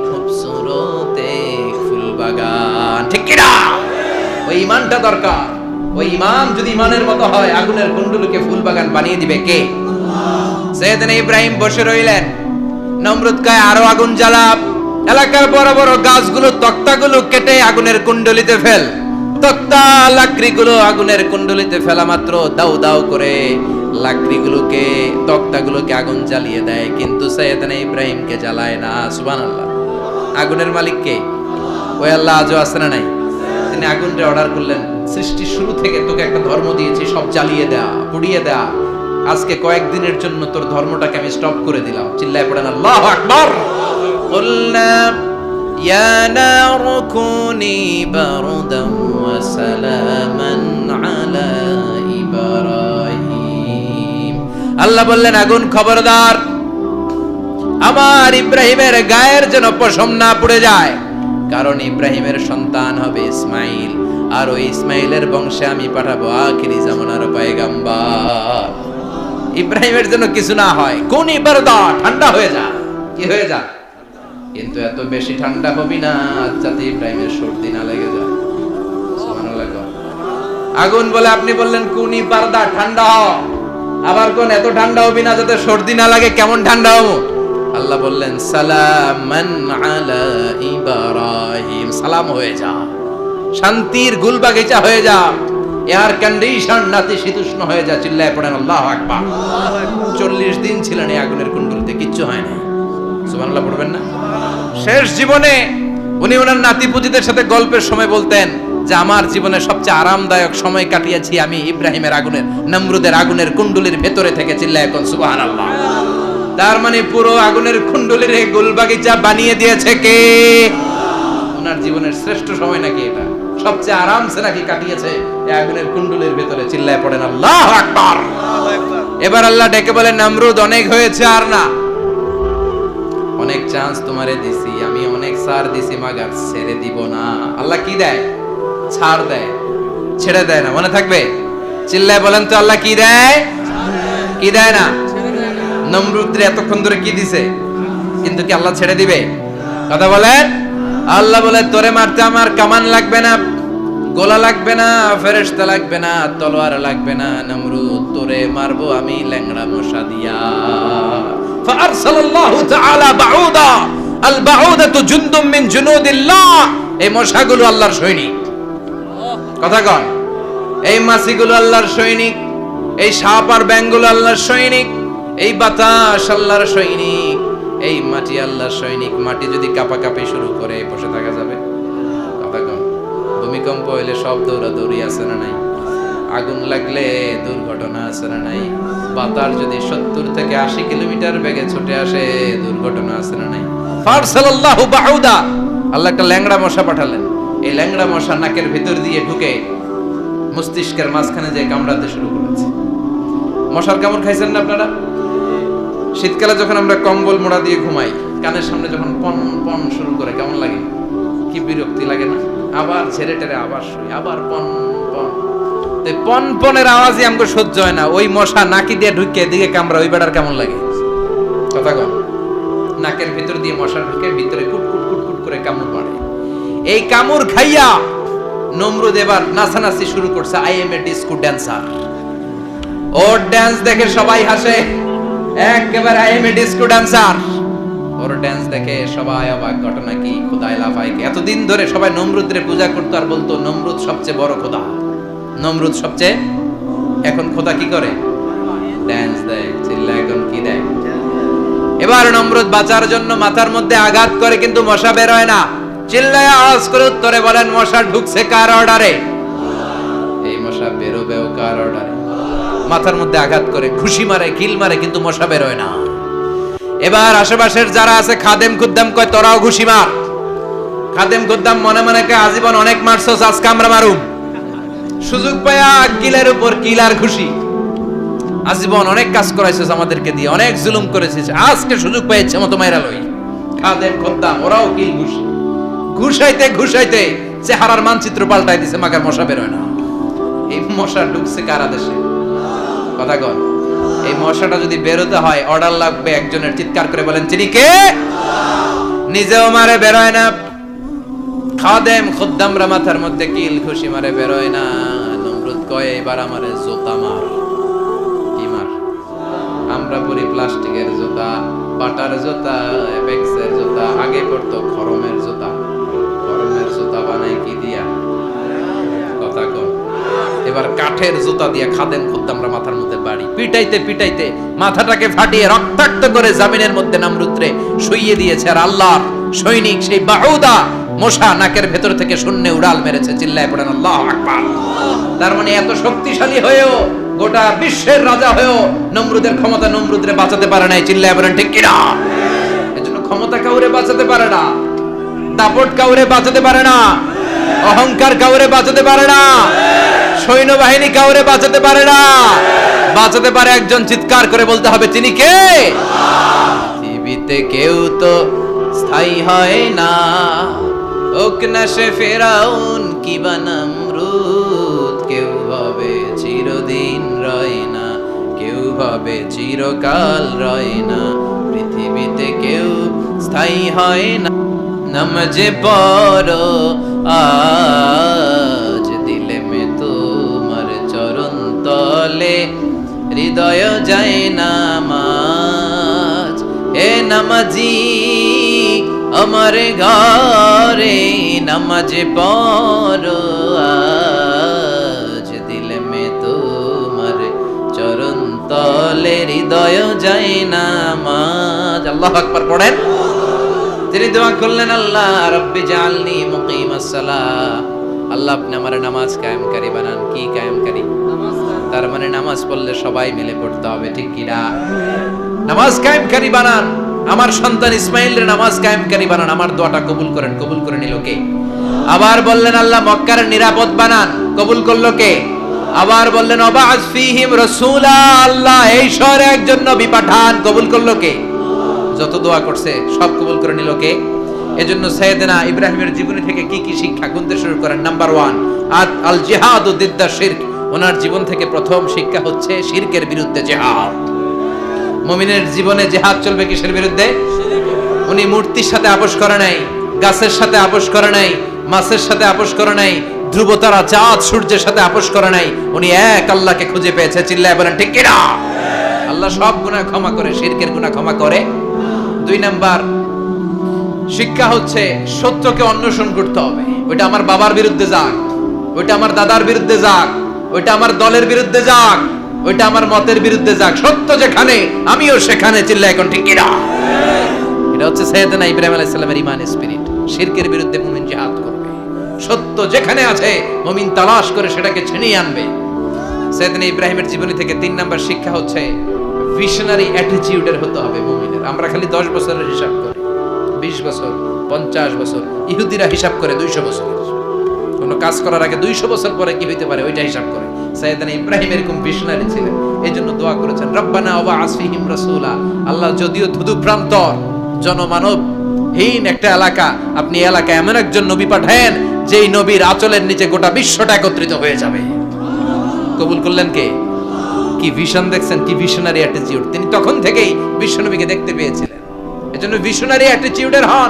খুবসুরত এক ফুলবাগান, ঠিক কি না? ওই ঈমানটা দরকার। ওই ঈমান যদি ঈমানের মতো হয়, আগুনের কুণ্ডলকে ফুলবাগান বানিয়ে দিবে কে? সাইয়েদনা ইব্রাহিম বসে রইলেন। নমরুদ কয়, আরো আগুন জ্বালা, এলাকার বড় বড় গাছগুলো তক্তাগুলো কেটে আগুনের কুণ্ডলিতে ফেল। তক্তা লাকড়িগুলো আগুনের কুণ্ডলিতে ফেলা মাত্র দাউ দাউ করে লাকড়িগুলোকে, তক্তাগুলোকে আগুন জ্বালিয়ে দেয়, কিন্তু সাইয়েদনা ইব্রাহিমকে জ্বালায় না। সুবহানাল্লাহ। আগুনের মালিক কে? ওই আল্লাহ আজও আছে না নাই? তিনি আগুনটা অর্ডার করলেন, সৃষ্টির শুরু থেকে তোকে একটা ধর্ম দিয়েছি, সব জ্বালিয়ে দেয়া, পুড়িয়ে দেয়া, আজকে কয়েকদিনের জন্য তোর ধর্মটাকে আমি স্টপ করে দিলাম। চিল্লায় পড়েন আল্লাহু আকবার। কুলনা ইয়া নারু কুনি বারদান ওয়া সালামান আলা ইব্রাহিম। আল্লাহ বললেন, আগুন খবরদার, আমার ইব্রাহিমের গায়ের যেন পশম না পুড়ে যায়, কারণ ইব্রাহিমের সন্তান হবে ইসমাইল, আর ওই ইসমাইলের বংশে আমি পাঠাবো আখিরি জামানার পয়গাম্বর। ইব্রাহিমের জন্য কিছু না হয়, কোন ইবারদা, ঠান্ডা হয়ে যা, কি হয়ে যা, কিন্তু এত বেশি ঠান্ডা হবি না যাতে ইব্রাহিমের সর্দি না লেগে যায়। সুবহানাল্লাহ। আগুন বলে, আপনি বললেন কোন ইবারদা, ঠান্ডা হ, আবার কোন এত ঠান্ডা হবি না যাতে সর্দি না লাগে, কেমন ঠান্ডা হবো? আল্লাহ বললেন সালামান আলা ইব্রাহিম, সালাম হয়ে যা, শান্তির গুলবাগিচা হয়ে যা, এয়ার কন্ডিশন নাতিশীতোষ্ণ হয়ে যা। চিল্লায় পড়েন আল্লাহু আকবার। 40 দিন ছিলেন এই আগুনের কুণ্ডলিতে, কিচ্ছু হয় না। সুবহানাল্লাহ পড়বেন না? শেষ জীবনে উনি ওনার নাতিপুতিদের সাথে গল্পের সময় বলতেন যে আমার জীবনে সবচেয়ে আরামদায়ক সময় কাটিয়েছি আমি ইব্রাহিমের আগুনের, নমরুদের আগুনের কুণ্ডলির ভেতরে থেকে। চিল্লায় কোন সুবহানাল্লাহ। তার মানে পুরো আগুনের কুণ্ডলির এই গুলবাগিচা বানিয়ে দিয়েছে কে? ওনার জীবনের শ্রেষ্ঠ সময় নাকি এটা, সবচেয়ে আরামসে নাকি কাটিয়েছে এই আগুনের কুণ্ডলির ভেতরে। চিল্লায় পড়েন আল্লাহু আকবার। এবার আল্লাহ ডেকে বলেন, নমরুদ অনেক হয়েছে, আর না, অনেক চান্স তোমারে দিছি আমি, অনেক ছাড় দিছি, মাগার ছেড়ে দিব না। আল্লাহ কি দেয়? ছাড় দেয়, ছেড়ে দেয় না। মনে থাকবে? চিল্লায় বলেন তো, আল্লাহ কি দেয়? কি দেয় না? নমরুদরে এতক্ষণ ধরে কি দিছে, কিন্তু কি আল্লাহ ছেড়ে দিবে? কথা বলেন। আল্লাহ বলে, তোরে মারতে আমার কামান লাগবে না, গোলা লাগবে না, ফেরেশতা লাগবে না, তলোয়ার লাগবে না, নমরুদ তোরে মারবো আমি ল্যাংড়া মশা দিয়া। ফাআরসালাল্লাহু তাআলা বাউদা, আল বাউদাতু জুনদুম মিন জুনুদিল্লাহ। এই মশাগুলো আল্লাহর সৈনিক। কথা কন। এই মাছিগুলো আল্লাহর সৈনিক, এই সাপ আর ব্যাঙগুলো আল্লাহর সৈনিক, এই বাতাস আল্লাহর সৈনিক, এই মাটি আল্লাহর সৈনিক। মাটি যদি কাঁপাকাঁপি শুরু করে বসে থাকা যাবে? কথা কন। ভূমিকম্প হইলে সব দৌড়াদৌড়ি আছে না নাই? আগুন লাগলে দুর্ঘটনা আছে না নাই? বাতাস যদি 70 থেকে 80 কিলোমিটার বেগে ছুটে আসে, দুর্ঘটনা আছে না নাই? ফারসালাল্লাহু বাউদা, আল্লাহ একটা ল্যাংড়া মশা পাঠালেন। এই ল্যাংড়া মশা নাকের ভিতর দিয়ে ঢুকে মস্তিষ্কের মাঝখানে যে কামড়াতে শুরু করেছে। মশার কামড় খাইছেন না আপনারা? শীতকালে যখন আমরা কম্বল মোড়া দিয়ে ঘুমাই, কানের সামনে যখন পন পন শুরু করে, কেমন লাগে? কি বিরক্তি লাগে না? আবার ছেড়ে টেরে আবার শুই, আবার পন পন। পন পনের আওয়াজই আমাকে সহ্য হয় না। ওই মশা নাকি দিয়ে ঢুকে দিকে কামড়া, ওই বেড়ার কেমন লাগে? কথা কন। নাকের ভিতর দিয়ে মশা ঢুকে ভিতরে কুটকুট কুটকুট করে কামড় মারে। এই কামড় খাইয়া নমরুদ এবার নাচানাচি শুরু করছে। I M A disco dancer. Or dance দেখে সবাই হাসে, একেবারে I M A disco dancer. Or dance দেখে সবাই অবাক। ঘটনা কি? খোদাই লাফায়। এতদিন ধরে সবাই নমরুদরে পূজা করতো আর বলতো নমরুদ সবচেয়ে বড় খোদা, নমরুদ সবচেয়ে। এখন খোদা কি করে? ড্যান্স দেয়। চিল্লা এখন কি দেয়? এবার নমরুদ বাঁচার জন্য মাথার মধ্যে আঘাত করে, কিন্তু মশা বের হয় না। চিল্লায় আওয়াজ করে উত্তরে বলেন, মশা ঢুকছে কার অর্ডারে? এই মশা বেরোবেও কার অর্ডারে? মাথার মধ্যে আঘাত করে খুশি মারে, কিল মারে, কিন্তু মশা বের হয় না। এবার আশেপাশের যারা আছে খাদেম খুদ্দাম কয়, তোরাও ঘুষি মার। খাদেম খুদ্দাম মনে মনে কয়, আজীবন অনেক মারছস, আজকে আমরা মারুম। সুযোগ পায়া কিলের উপর কিল আর খুশি। আজীবন অনেক কাজ করাইছিস আমাদেরকে দিয়ে, অনেক জুলুম করেছিস, আজকে সুযোগ পাইছে মতো মাইরা লই। খাদেম খুদ্দাম ওরাও কিল ঘুষি। ঘুষাইতে ঘুষাইতে চেহারার মানচিত্র পাল্টাই দিছে, মাগার মশা বের হয় না। এই মশা ঢুকছে কার আদেশে? কথা কন। এই মশাটা যদি বেরোতে হয়, অর্ডার লাগবে একজনের। চিৎকার করে বলেন, তিনি কে? নিজেও মারে, বের হয় না। খাদেম খুদ্দামরা মাথার মধ্যে কিল খুশি মারে, বের হয় না। নমরুদ কয়, এবার আমারে জুতা মার। কি মার? আমরা পরি প্লাস্টিকের জুতা, বাটার জুতা, এপেক্সের জুতা, আগে পড়তো খরমের জুতা। খরমের জুতা বানায় কি দিয়া? কথা কন। এবার কাঠের জুতা দিয়ে খাদেম খুদ্দামরা মাথার মধ্যে বাড়ি। পিটাইতে পিটাইতে মাথাটাকে ফাটিয়ে রক্তাক্ত করে জামিনের মধ্যে নমরুদরে শুইয়ে দিয়েছে। আর আল্লাহর সৈনিক সেই বাউদা মশা নাকের ভেতর থেকে শূন্যে উড়াল মেরেছে। চিল্লায় পড়েন আল্লাহু আকবার। তার মানে এত শক্তিশালী হয়েও, গোটা বিশ্বের রাজা হয়েও নমরুদের ক্ষমতা নমরুদরে বাঁচাতে পারে নাই। চিল্লায় পড়েন ঠিক কিনা? এজন্য ক্ষমতা কাউরে বাঁচাতে পারে না, দাপট কাউরে বাঁচাতে পারে না, অহংকার কাউরে বাঁচাতে পারে না, সৈন্যবাহিনী কাউরে বাঁচাতে পারে না। বাঁচাতে পারে একজন, চিৎকার করে বলতে হবে তিনি কে? পৃথিবীতে কেউ তো স্থায়ী হয় না, হোক না সে ফেরাউন কিবা নমরুদ। কেউ ভাবে চিরদিন রয় না, কেউ ভাবে চিরকাল রয় না। পৃথিবীতে কেউ স্থায়ী হয় না। নামাজে পড়ো আজ দিলে মে তোমার চরণ তলে, হৃদয় যায় নামাজ। হে নামাজি আমার ঘরে, নামাজে পড়ো আজ দিলে মে তোমার চরণ তলে, হৃদয় যায় নামাজ। আল্লাহু আকবার পড়েন। তিনি দোয়া করলেন, আল্লাহ রব্বি জাআলনি মুকিমাস সালাহ। আল্লাহ আপনি আমার নামাজ কায়েমকারী বানান। কি কায়েমকারী? তার মানে নামাজ পড়লে সবাই মিলে পড়তে হবে, ঠিক কি না? নামাজ কায়েমকারী বানান। আমার সন্তান ইসমাইলের নামাজ কায়েমকারী বানান। আমার দোয়াটা কবুল করেন। কবুল করে নিল কে? আবার বললেন আল্লাহ মক্কার নিরাপদ বানান। কবুল করলো কে? আবার বললেন ওয়াবা'আস ফীহিম রাসূলা। আল্লাহ এই শহরে একজন নবী পাঠান। কবুল করলো কে? যত দোয়া করছে সব কবুল করে নিল কে? এজন্য সাইয়েদনা ইব্রাহিমের জীবনী থেকে কি কি শিক্ষা গুনতে শুরু করেন। নাম্বার 1, আল জিহাদু দিদ্দা শিরক। ওনার জীবন থেকে প্রথম শিক্ষা হচ্ছে শিরকের বিরুদ্ধে জিহাদ। মুমিনের জীবনে জিহাদ চলবে কিসের বিরুদ্ধে? উনি মূর্তির সাথে আপোষ করে নাই, গাছের সাথে আপোষ করে নাই, মাছের সাথে আপোষ করে নাই, ধ্রুবতারা চাঁদ সূর্যের সাথে আপোষ করে নাই। উনি এক আল্লাহকে খুঁজে পেয়েছে। চিল্লায় বলেন ঠিক কিনা? আল্লাহ সব গুনাহ ক্ষমা করে, শিরকের গুনাহ ক্ষমা করে। 2 নাম্বার শিক্ষা হচ্ছে সত্যকে অন্বেষণ করতে হবে। ওইটা আমার বাবার বিরুদ্ধে যাক, ওইটা আমার দাদার বিরুদ্ধে যাক, ওইটা আমার দলের বিরুদ্ধে যাক, ওইটা আমার মতের বিরুদ্ধে যাক, সত্য যেখানে আমিও সেখানে। চিল্লায় এখন ঠিক কিনা? এটা হচ্ছে সাইয়েদনা ইব্রাহিম আলাইহিস সালামের ঈমান স্পিরিট। শিরকের বিরুদ্ধে মুমিন জিহাদ করবে। সত্য যেখানে আছে মুমিন তালাশ করে সেটাকে ছিনিয়ে আনবে। সাইয়েদনা ইব্রাহিমের জীবনী থেকে 3 নাম্বার শিক্ষা হচ্ছে ভিশনারি অ্যাটিটিউডের হতে হবে মুমিনের। আমরা খালি 10 বছরের হিসাব করি, 20 বছর, 50 বছর। ইহুদিরা হিসাব করে 200 বছর। কোন কাজ করার আগে 200 বছর পরে কি হইতে পারে ওইটা হিসাব করে। সাইয়েদনা ইব্রাহিম এরকম ভিশনারি ছিলেন। এইজন্য দোয়া করেছেন রব্বানা ওয়াবা'আস ফীহিম রাসূলা। আল্লাহ যদিও ধুধুপ্রান্তর জনমানব হীন একটা এলাকা, আপনি এলাকায় এমন একজন নবী পাঠায়েন যেই নবীর আঁচলের নিচে গোটা বিশ্বটা একত্রিত হয়ে যাবে। কবুল করলেন কে? কি ভিশন দেখছেন, কি ভিশনারি অ্যাটিটিউড। তিনি তখন থেকেই বিশ্বনবীকে দেখতে পেয়েছিলেন। এজন্য ভিশনারি অ্যাটিটিউডের হন।